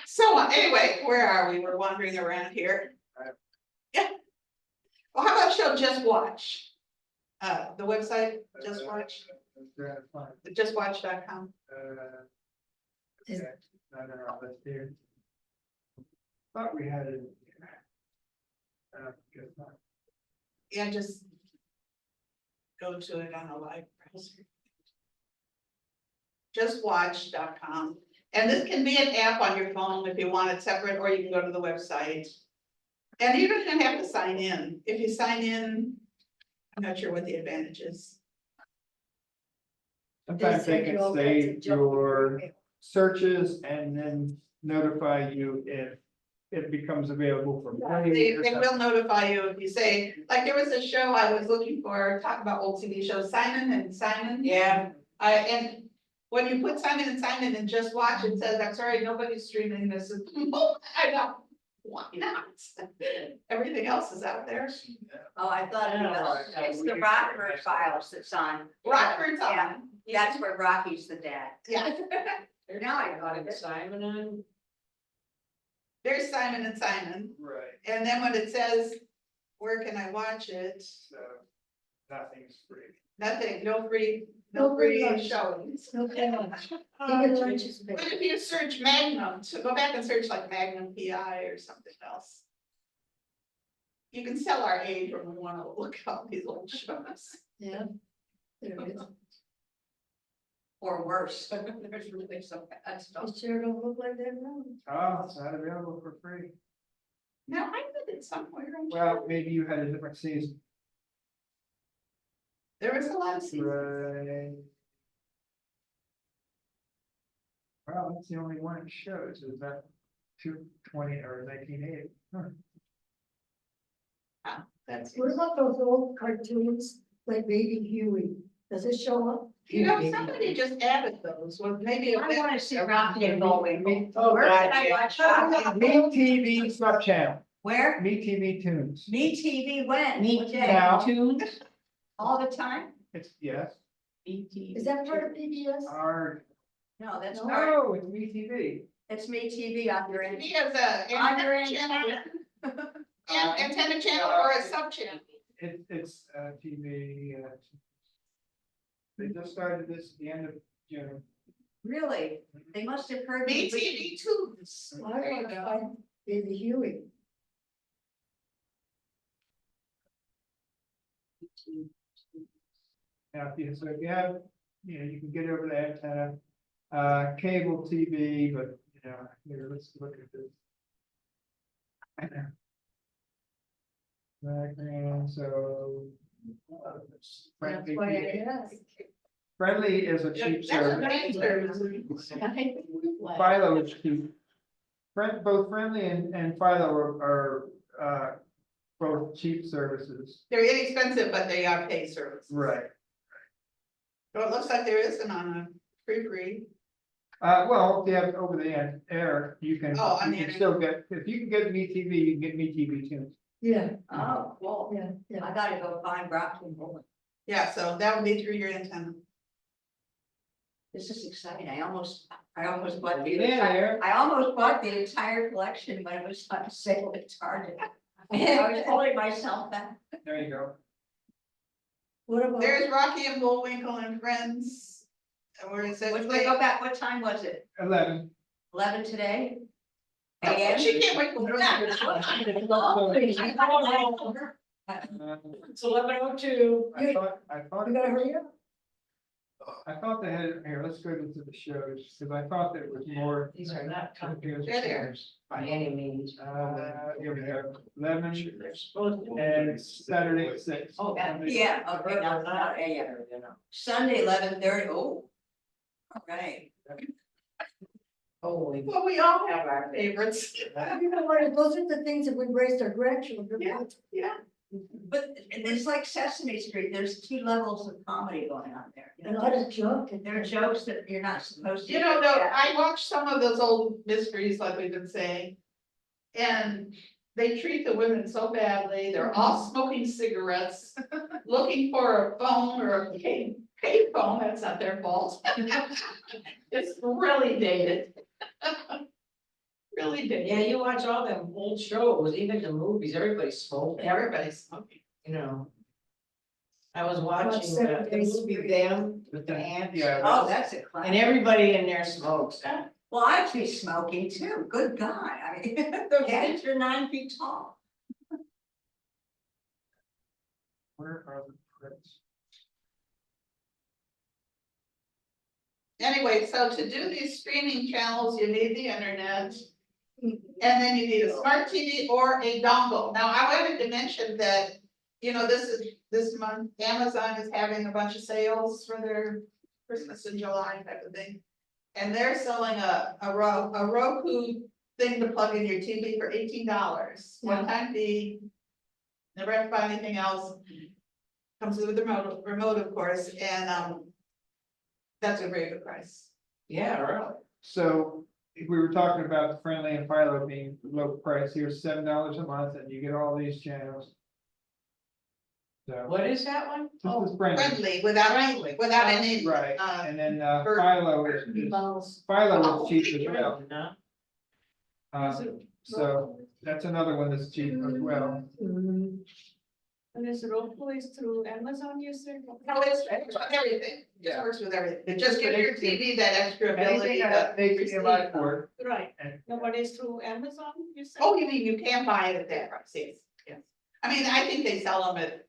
so on. Anyway, where are we? We're wandering around here. Yeah. Well, how about show Just Watch? The website, Just Watch, justwatch.com. Okay, no, that's here. Thought we had it. Guess not. Yeah, just go to it on a live browser. Justwatch.com, and this can be an app on your phone if you want it separate, or you can go to the website. And you don't even have to sign in. If you sign in, I'm not sure what the advantage is. Sometimes they send you can all kinds of save junk your mail. searches and then notify you if it becomes available for free. They or will something. notify you if you say, like, there was a show I was looking for, talk about old TV shows, Simon and Simon. Yeah, And when you put Simon and Simon and Just Watch, it says, I'm sorry, nobody's streaming this. I know, why not? Everything else is out there. Oh, I thought it was, it's the Rockford Files that's on. Rockford's Yeah, on. that's where Rocky's the dad. Yeah, Now I got it. Simon on. there's Simon and Simon. Right, And then when it says, where can I watch it? so nothing's free. Nothing, no free No free lunch. showings. No lunch. Even lunch is But big. if you search Magnum, so go back and search like Magnum PI or something else. You can sell our age when we wanna look up these old shows. Yeah. There it is. Or worse. There's really some bad stuff. It sure don't look like that now. Oh, it's not available for free. No, I did it somewhere. I'm Well, sure. maybe you had a different season. There was a lot of seasons. Right. Well, that's the only one it shows, is that 220 or 1980. That's. What about those old cartoons, like Baby Huey? Does it show up? You know, somebody just added those, well, maybe. I wanna see Rocky and Bullwinkle. Oh, Where God, can I yeah. watch Rocky? Me TV sub channel, Where? Me TV tunes. Me TV when? Me What day? Now. Tunes. All the time? It's, yes, Is that part of PBS? our, No, that's No. part, no, it's Me TV. it's Me TV on your end. He has a On your antenna end. channel, antenna channel or a sub channel. It's TV. They just started this at the end of June. Really? They must have heard. Me me. TV tunes. I want to find Baby Huey. Now, if you have, you can get over the antenna, cable TV, but, here, let's look at this. Background, so. That's Friendly, why I asked. Friendly is a cheap That's a service. great service. Philo is cheap. Both Friendly and Philo are, both cheap services. They're inexpensive, but they are paid services. Right. So it looks like there isn't on a free. Well, if you have over the air, you can, Oh, on you the can internet. still get, if you can get Me TV, you can get Me TV tunes. Yeah, Oh, cool. yeah, yeah. I gotta go find Rocky and Bullwinkle. Yeah, so that would be through your antenna. This is exciting. I almost bought the Yeah, entire, there. I almost bought the entire collection when it was on sale at Target. I was holding myself back. There you go. What about? There's Rocky and Bullwinkle and Friends. Where it says. Wait, go back, what time was it? 11. 11 today? Oh, AM? she can't wait for that. It's 11:02. I thought You gotta hurry up. they had, here, let's go to the shows, because I thought there was more. These are not They're there. by any means. Here we go, 11, They're supposed to. and it's Saturday at 6. Oh, Yeah, okay, not AM. Sunday, 11:30. Oh. All right. Holy. Well, we all have our favorites. You know what, those are the things that we raised our grandchildren. Yeah. with. Yeah. But it's like Sesame Street. There's 2 levels of comedy going on there. A lot of junk. and- There are jokes that you're not supposed to. You know, though, I watched some of those old mysteries, like we've been saying. And they treat the women so badly, they're all smoking cigarettes, looking for a phone or a paid phone, that's not their fault. It's really dated. Really dated. Yeah, you watch all them old shows, even the movies, everybody's smoking, Everybody's smoking. you know. I was watching the 7 Days movie Free. Them with the ants. Yeah. Oh, that's a classic. And everybody in there smokes. Well, I'd be smoking too. Good God. I mean, those kids are 9 feet tall. Where are the prints? Anyway, so to do these streaming channels, you need the internet. And then you need a smart TV or a dongle. Now, I wanted to mention that, this month, Amazon is having a bunch of sales for their Christmas in July type of thing. And they're selling a Roku thing to plug in your TV for $18, one-time fee. Never have to buy anything else. Comes with the remote, of course, and, that's a very good price. Yeah, really. So if we were talking about the Friendly and Philo being low price, here's $7 a month and you get all these channels. So What is that one? this is Friendly, Friendly, without any. right, uh, and then for- Philo is Philo is cheap as well. No. So that's another one that's cheap as well. And this Roku is through Amazon, you said? No, it's with everything, it just works with everything, it just gives your TV that extra Anything ability that to. makes receive. HDMI port, Right, and no, but it's through Amazon, you said? Oh, you mean you can buy it at that price, yes. I mean, I think they sell them at,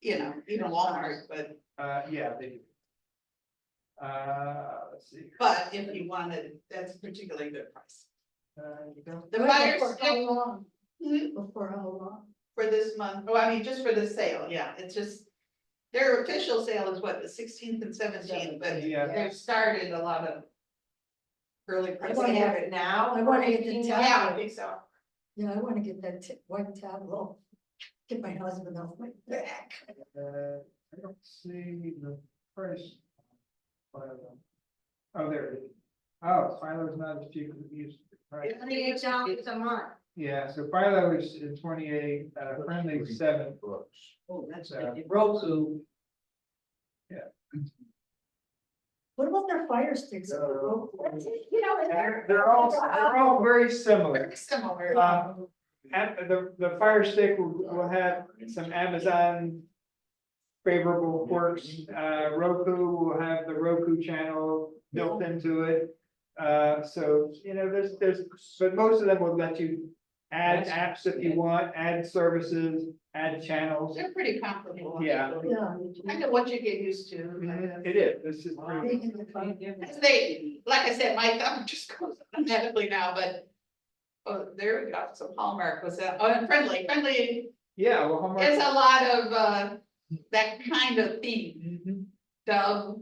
even Walmart, but, yeah, they do. Let's see. but if you wanted, that's a particularly good price. You don't- The Fire For how Stick, long? Before how long? For this month, oh, I mean, just for the sale, yeah, it's just. Their official sale is what, the 16th and 17th, but Yeah. they've started a lot of. Early I pricing. wanna have it now. I wanna get the Yeah, I tablet. think so. Yeah, I wanna get that white tableau. Get my husband off my back. I don't see the price. Philo. Oh, there it is. Oh, Philo's not as cheap as it used to be, right? $28 a month. Yeah, so Philo is 28, Friendly 7. Oh, that's So- good. Roku. What about their fire sticks? You know, They're all very similar. Very similar. And the Fire Stick will have some Amazon favorable quirks. Roku will have the Roku channel built into it. So, there's, but most of them will let you add apps if you want, add services, add channels. They're pretty comparable. Yeah. Yeah. Kind of what you get used to. It is, this is pretty. Being in the fire. Because they, like I said, my thumb just goes automatically now, but. Oh, there we go, some Hallmark was that, and Friendly Yeah, well, Hallmark. is a lot of, that kind of theme, Mhm. Dove.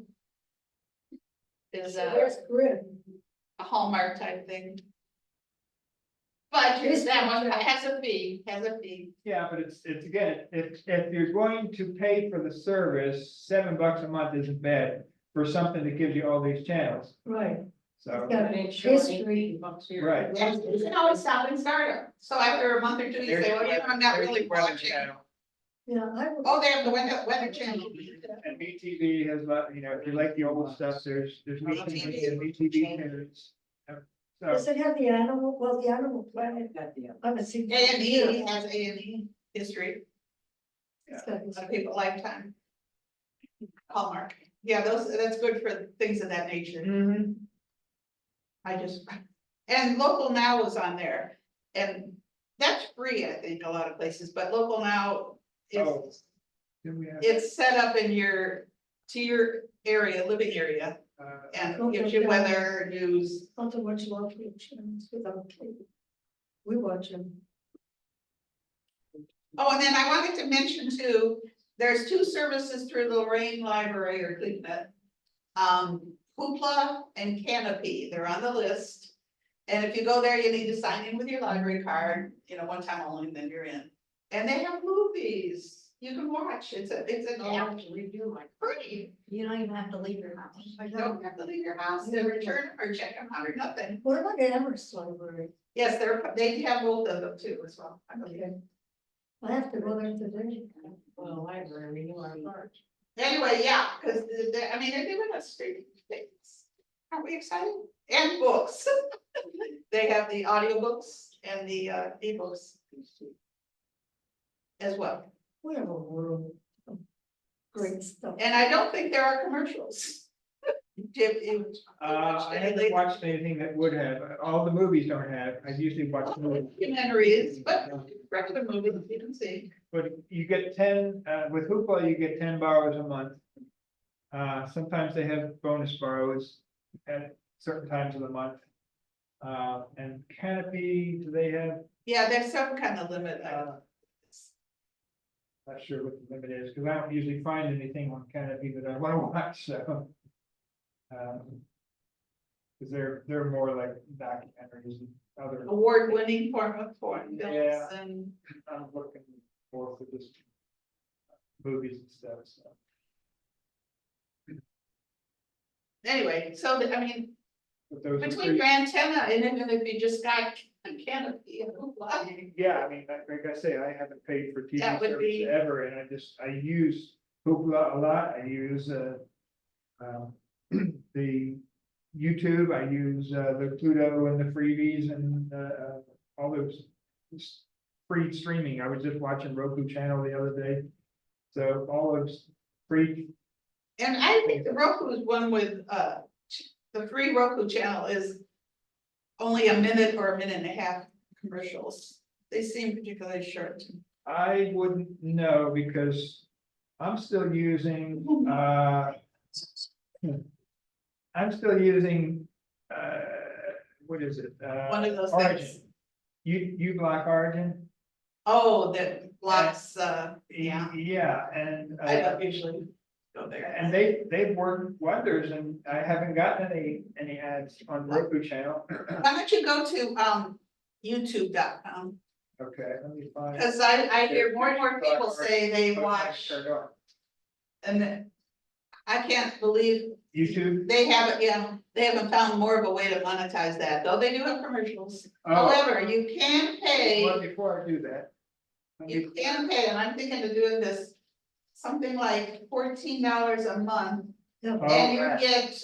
Is Where's Grid? a Hallmark type thing. But here's that one, has a fee. Yeah, but it's again, if you're going to pay for the service, $7 a month isn't bad for something that gives you all these channels, Right. so. Yeah. History. Right. And you can always stop and start them, so after a month or two, you say, well, I'm not There's really the weather watching. channel. Yeah, I would. Oh, they have the weather channel. And BTV has, if you like the old stuff, there's BTV and BTV news. Does So, it have the animal? Well, the Animal Planet. I haven't seen. A&E has A&E history, It's got a history. people lifetime. Hallmark, yeah, that's good for things of that nature. mhm. And Local Now is on there, and that's free, I think, a lot of places, but Local Now Oh. is, Then we have, it's set up in your area, living area, and gives you weather, news. Not to watch local channels without cable. We watch them. Oh, and then I wanted to mention too, there's two services through the Lorraine Library or ClickNet. Hoopla and Canopy, they're on the list. And if you go there, you need to sign in with your library card, one time only, and then you're in. And they have movies you can watch, it's an app, We do like. free. You don't even have to leave your house. You don't have to leave your house to return them or check them out or nothing. What about Amherst Library? Yes, they have both of them too as well, I believe. Okay. I have to go there today. Well, library, you are large. Anyway, yeah, because they're doing us streaming things. Aren't we excited? And books. They have the audiobooks and the ebooks as well. We have a world of great stuff. And I don't think there are commercials. I haven't watched anything that would have, all the movies don't have, I usually watch the movies. Documentaries, but regular movies you can see. But you get 10, with Hoopla, you get $10 a month. Sometimes they have bonus borrows at certain times of the month. And Canopy, do they have, Yeah, there's some kind of limit. not sure what the limit is, because I don't usually find anything on Canopy that I want to watch, so. Because they're more like documentaries and other, Award-winning foreign Yeah. films and. I'm looking for just movies and stuff, so. Anyway, so But those are between pretty- your antenna and then if you just got a Canopy and Hoopla. Yeah, like I say, I haven't paid for TV That would service be- ever, and I use Hoopla a lot, I use, the YouTube, I use, the Pluto and the freebies and, all those free streaming, I was just watching Roku channel the other day. So all those free, And I think the Roku is one with, the free Roku channel is only a minute or a minute and a half commercials. They seem particularly short. I wouldn't know because I'm still using, what is it? One of those Origin. things. You block Origin? Oh, that blocks, yeah, Yeah, and, I don't usually go there. and they've worked wonders, and I haven't gotten any ads on Roku channel. Why don't you go to, youtube.com, Okay, let me find. because I hear more and more people say they watch, Turned on. and I can't believe YouTube. they haven't, they haven't found more of a way to monetize that, though they do have commercials. Oh. However, you can pay. Well, before I do that. let me- You can pay, and I'm thinking of doing this, something like $14 a month. Yeah. Oh, And you right. get,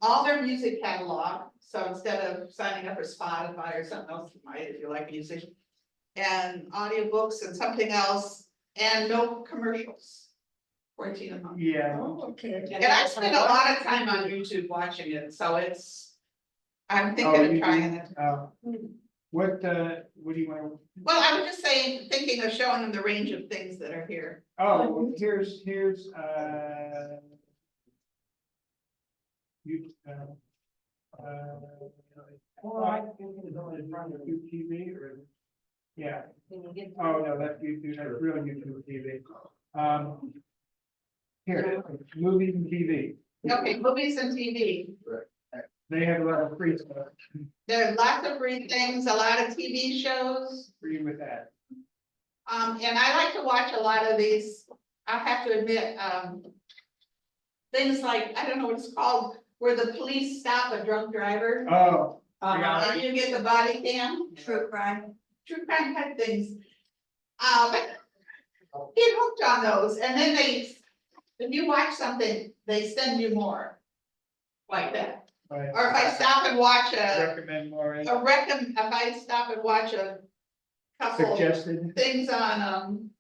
all their music catalog, so instead of signing up for Spotify or something else, you might if you like music. And audiobooks and something else, and no commercials. 14 a month. Yeah, Oh, okay. And I spend a lot of time on YouTube watching it, so I'm Oh, thinking you of trying it. what do you want Well, I was just saying, thinking of showing them the range of things that are here. to, oh, well, here's, you, YouTube TV or, yeah, oh, no, that's YouTube, that's real YouTube TV. Here, movies and TV, Okay, movies and TV. they have a lot of free stuff, There are lots of free things, a lot of TV shows. free with that. And I like to watch a lot of these, I have to admit, things like, I don't know what it's called, where the police stop a drunk driver. Oh, And you get the body cam, True crime. true crime type things. Get hooked on those, and then if you watch something, they send you more. Like that, right. or if I stop and watch Recommend more if I stop and watch a couple suggested, things on,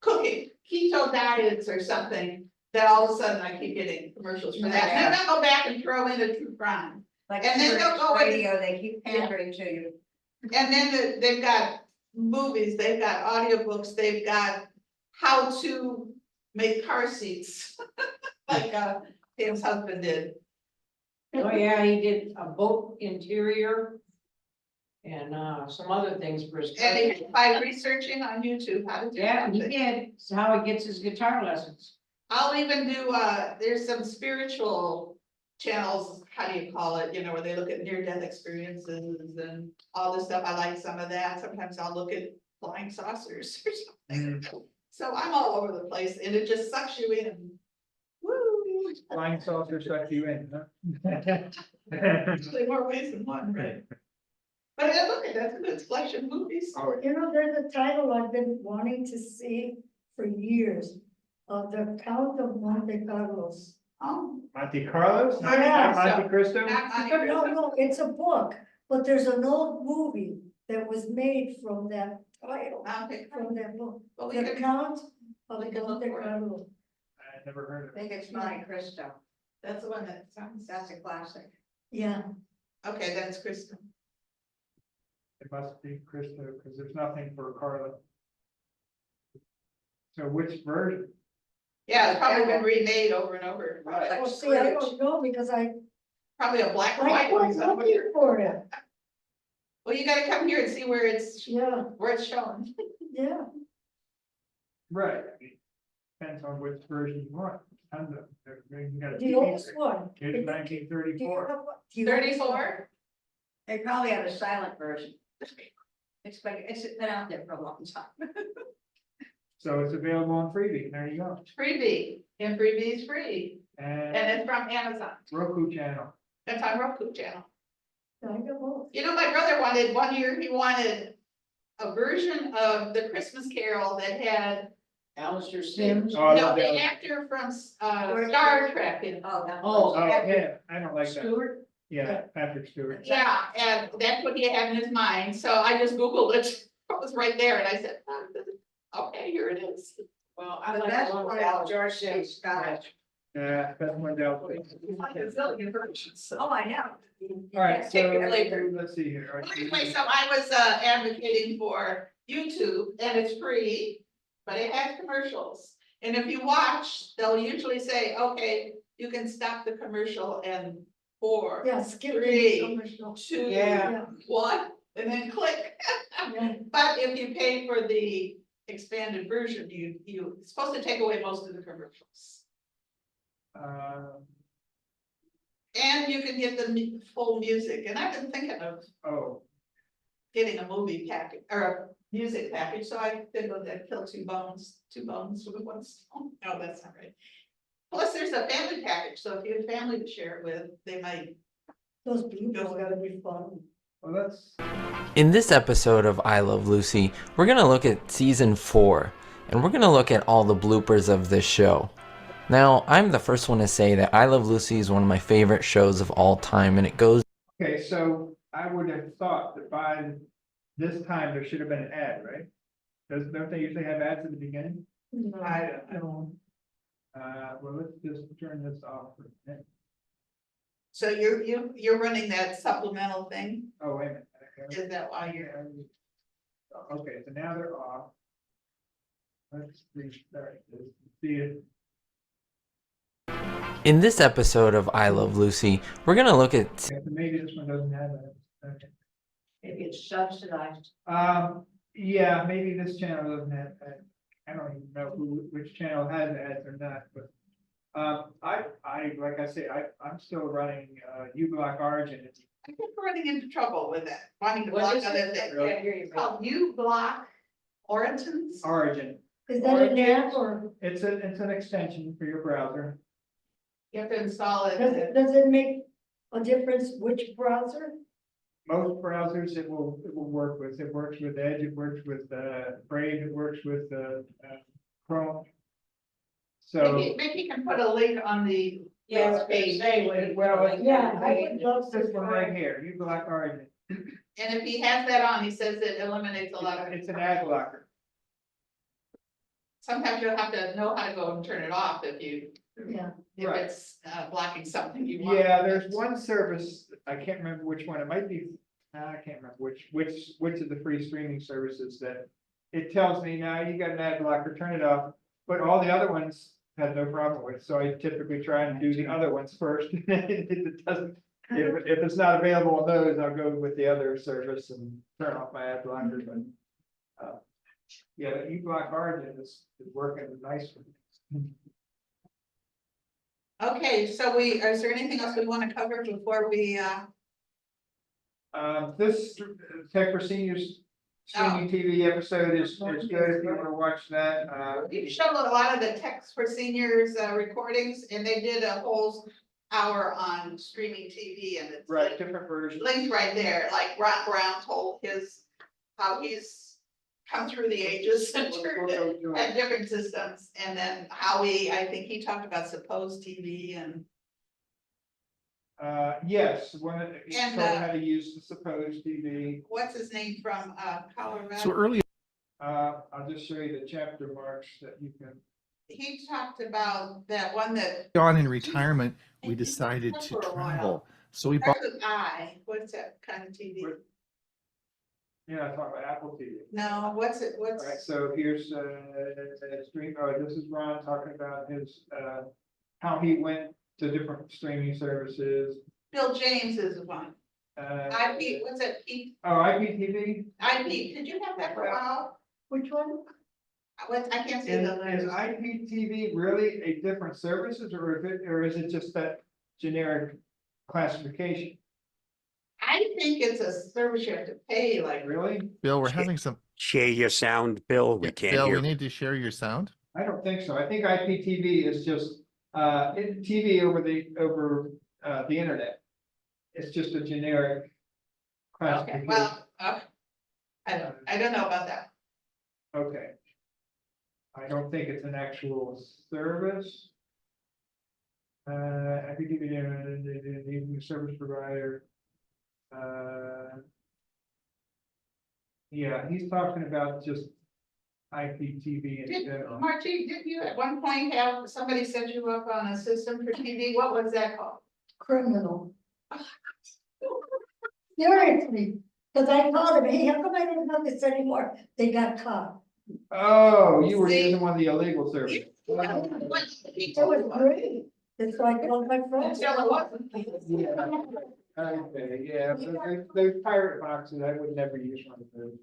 cooking, keto diets or something, that all of a sudden I keep getting commercials for that, and then I'll go back and throw in a true crime. Like And then they'll go with- radio, they keep pandering to you. And then they've got movies, they've got audiobooks, they've got how to make car seats. Like, Pam's husband did. Oh, yeah, he did a boat interior. And, some other things for his. And by researching on YouTube how to do Yeah, he something. did, it's how he gets his guitar lessons. I'll even do, there's some spiritual channels, how do you call it, where they look at near-death experiences and all this stuff. I like some of that. Sometimes I'll look at flying saucers or something. So I'm all over the place and it just sucks you in. Woo! flying saucer suck you in, huh? Actually, more ways than one, right? But yeah, look, that's a good selection of movies. You know, there's a title I've been wanting to see for years, The Count of Monte Carlos. Oh, Monte Carlos, not Yeah. Monte Cristo? not Monte No, Cristo. no, it's a book, but there's an old movie that was made from that title, Monte from that book. But we The could, Count of we could look Monte for it. Carlo. I never heard of I it. think it's Monte Cristo. that's the one that sounds, That's a classic. Yeah, okay, then it's Kristen. It must be Cristo, because there's nothing for Carlo. So which version? Yeah, it's probably been remade over and over. Right. Like well, see, I Scrooge. don't know because I Probably a black and white one was somewhere. looking for it. Well, you gotta come here and see where it's Yeah, shown. yeah. Right. Depends on which version you want. Tons of them. You got a The TV oldest version. one. Here's Do nineteen you thirty-four. have one? Do you have- 34? They probably have a silent version. It's been out there for a long time. So it's available on Freebie. There you go. Freebie, and Freebie is free, And and it's from Amazon. Roku channel. It's on Roku channel. I got both. My brother wanted, one year, he wanted a version of the Christmas Carol that had, Alistair Sims. Oh, I no, love the that. actor from, Star Trek in it. Oh, that Oh, was. Oh, yeah, I don't like that. Stewart. Yeah, Patrick Stewart. Yeah, and that's what he had in his mind, so I just Googled it, it was right there, and I said, okay, here it is. Well, I The like best the one one with is Alistair George C. Sims. Scott. Yeah, that's one else. It's like a zillion versions, so. Oh, I know. All right, so Take it later. let's see here. Well, anyway, so I was advocating for YouTube and it's free, but it has commercials. And if you watch, they'll usually say, okay, you can stop the commercial and 4, Yeah, skip the 3, commercial. 2, Yeah. Yeah. 1, and then click. Yeah. But if you pay for the expanded version, it's supposed to take away most of the commercials. And you can get the full music, and I've been thinking of Oh, getting a movie package or a music package, so I think I'd kill two bones with one stone. No, that's not right. Plus, there's a family package, so if you have family to share it with, they might. Those people gotta be fun. well, that's, In this episode of I Love Lucy, we're going to look at season 4, and we're going to look at all the bloopers of this show. Now, I'm the first one to say that I Love Lucy is one of my favorite shows of all time, and it goes okay, so I would have thought that by this time there should have been an ad, right? Don't they usually have ads at the beginning? I don't know. Well, let's just turn this off for a minute. So you're running that supplemental thing, Oh, wait a minute. Okay. is that why you're? Okay, so now they're off. Let's restart this, see it. In this episode of I Love Lucy, we're going to look at Okay, so maybe this one doesn't have that. Okay. Maybe it's subsidized. Yeah, maybe this channel doesn't have that. I don't even know which channel has ads or not, but. Like I say, I'm still running, uBlock Origin. I keep running into trouble with that, wanting to What block is other it? things. Can't hear you. It's called uBlock Origins. Origin, Is that an app or it's an extension for your browser. You have to install it. does it make a difference which browser? Most browsers it will work with. It works with Edge, it works with Brave, it works with Chrome. So, Maybe you can put a link on the. Yes, page. well, Yeah, I would love this one right to. here, uBlock Origin, And if he has that on, he says it eliminates a lot of. it's an ad blocker. Sometimes you'll have to know how to go and turn it off if Yeah, Right. it's blocking something you want. Yeah, there's one service, I can't remember which one, it might be, I can't remember which of the free streaming services that. It tells me now you got an ad blocker, turn it off, but all the other ones have no problem with, so I typically try and do the other ones first. If it doesn't, if it's not available on those, I'll go with the other service and turn off my ad blocker, but. Yeah, the uBlock Origin is working nicely. Okay, so is there anything else we want to cover before we, This Tech for Seniors streaming TV episode is good if you want to watch that. we showed a lot of the Text for Seniors recordings, and they did a whole hour on streaming TV, and it's Right, different versions. linked right there, like Ron Brown told how he's come through the ages and turned it at different systems, and then Howie, I think he talked about Suppose TV and. Yes, one that And, showed how to use the Suppose TV. What's his name from Colorado? So earlier, I'll just show you the chapter marks that you can. He talked about that one that. on in retirement, we decided to For a while. travel. So we bought Starts with I, what's that kind of TV? Yeah, I talk about Apple TV. No, what's it, All right, so here's stream, this is Ron talking about his, how he went to different streaming services. Bill James is one. IP, what's that, P, Oh, IPTV? IP, did you have that for a while? which one? I can't see Is the letters. IPTV really a different services or is it just that generic classification? I think it's a service you have to pay, like. Really? Bill, we're having some. Share your sound, Bill. We can't Bill, hear. we need to share your sound. I don't think so. I think IPTV is just TV over the internet. It's just a generic Okay, classification. well, I don't know about that. Okay. I don't think it's an actual service. IPTV, the service provider. Yeah, he's talking about just IPTV in general. Margie, didn't you at one point have somebody set you up on a system for TV? What was that called? Criminal. Seriously, because I told him, hey, how come I don't have this anymore? They got caught. Oh, you were See? using one of the illegal services. It was great. That's why I told my friends. Until it wasn't. Okay, yeah, those pirate boxes, I would never use one of those.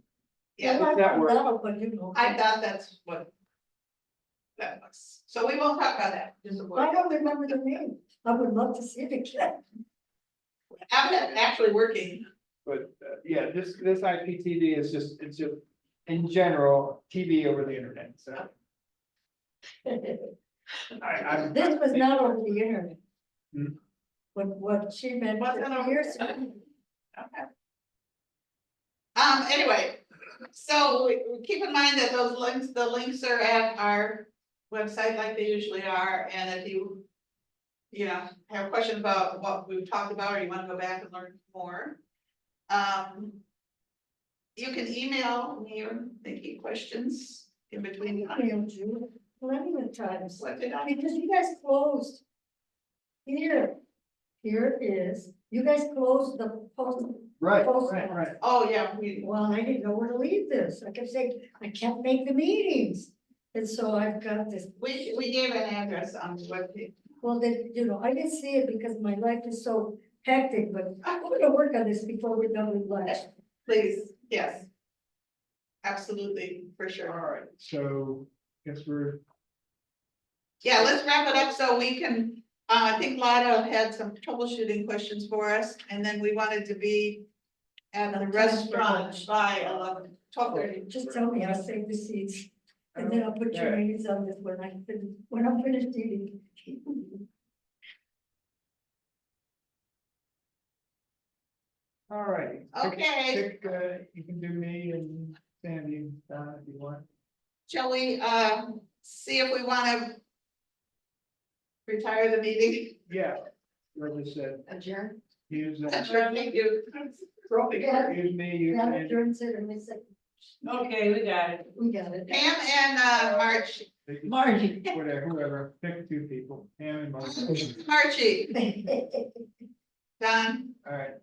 Yeah, Well, it's not worth it. no, but you know, I thought that's what. That was, so we won't talk about that, just I avoid. don't remember the name. I would love to see it again. I'm actually working, But, yeah, this IPTV is just, it's just, in general, TV over the internet, so. I'm. This was not over the internet. Hmm. What she meant Wasn't over- years ago. okay. Anyway, so keep in mind that those links, the links are at our website like they usually are, and if you. You know, have questions about what we've talked about, or you wanna go back and learn more. You can email me or Nikki questions in between. I emailed you plenty of times, What did I? because you guys closed. Here it is, you guys closed the post. Right, post right, office. right. Oh, yeah, we, Well, I didn't know where to leave this, I kept saying, I can't make the meetings, and so I've got this. we gave an address on the webpage. Well, then, you know, I didn't see it because my life is so hectic, but I'm gonna work on this before we're done with lunch. Please, yes. Absolutely, for sure. All right, so, guess we're, Yeah, let's wrap it up so we can, I think Lotto had some troubleshooting questions for us, and then we wanted to be at the restaurant by 12:30. Just tell me, I'll save the seats, and then I'll put your Okay. names on this when I'm finished eating. all right. Okay. Pick, you can do me and Sandy, if you want. Shall we, see if we wanna retire the meeting? Yeah, like I said, Adjourn. use, Sure, thank you. Yeah. use me, use Yeah, Sandy. adjourns it, and it's like, Okay, we got it. we got it. Pam and, Margie. Whatever, whoever, pick two people, Pam and Mark. Archie, Don, All right,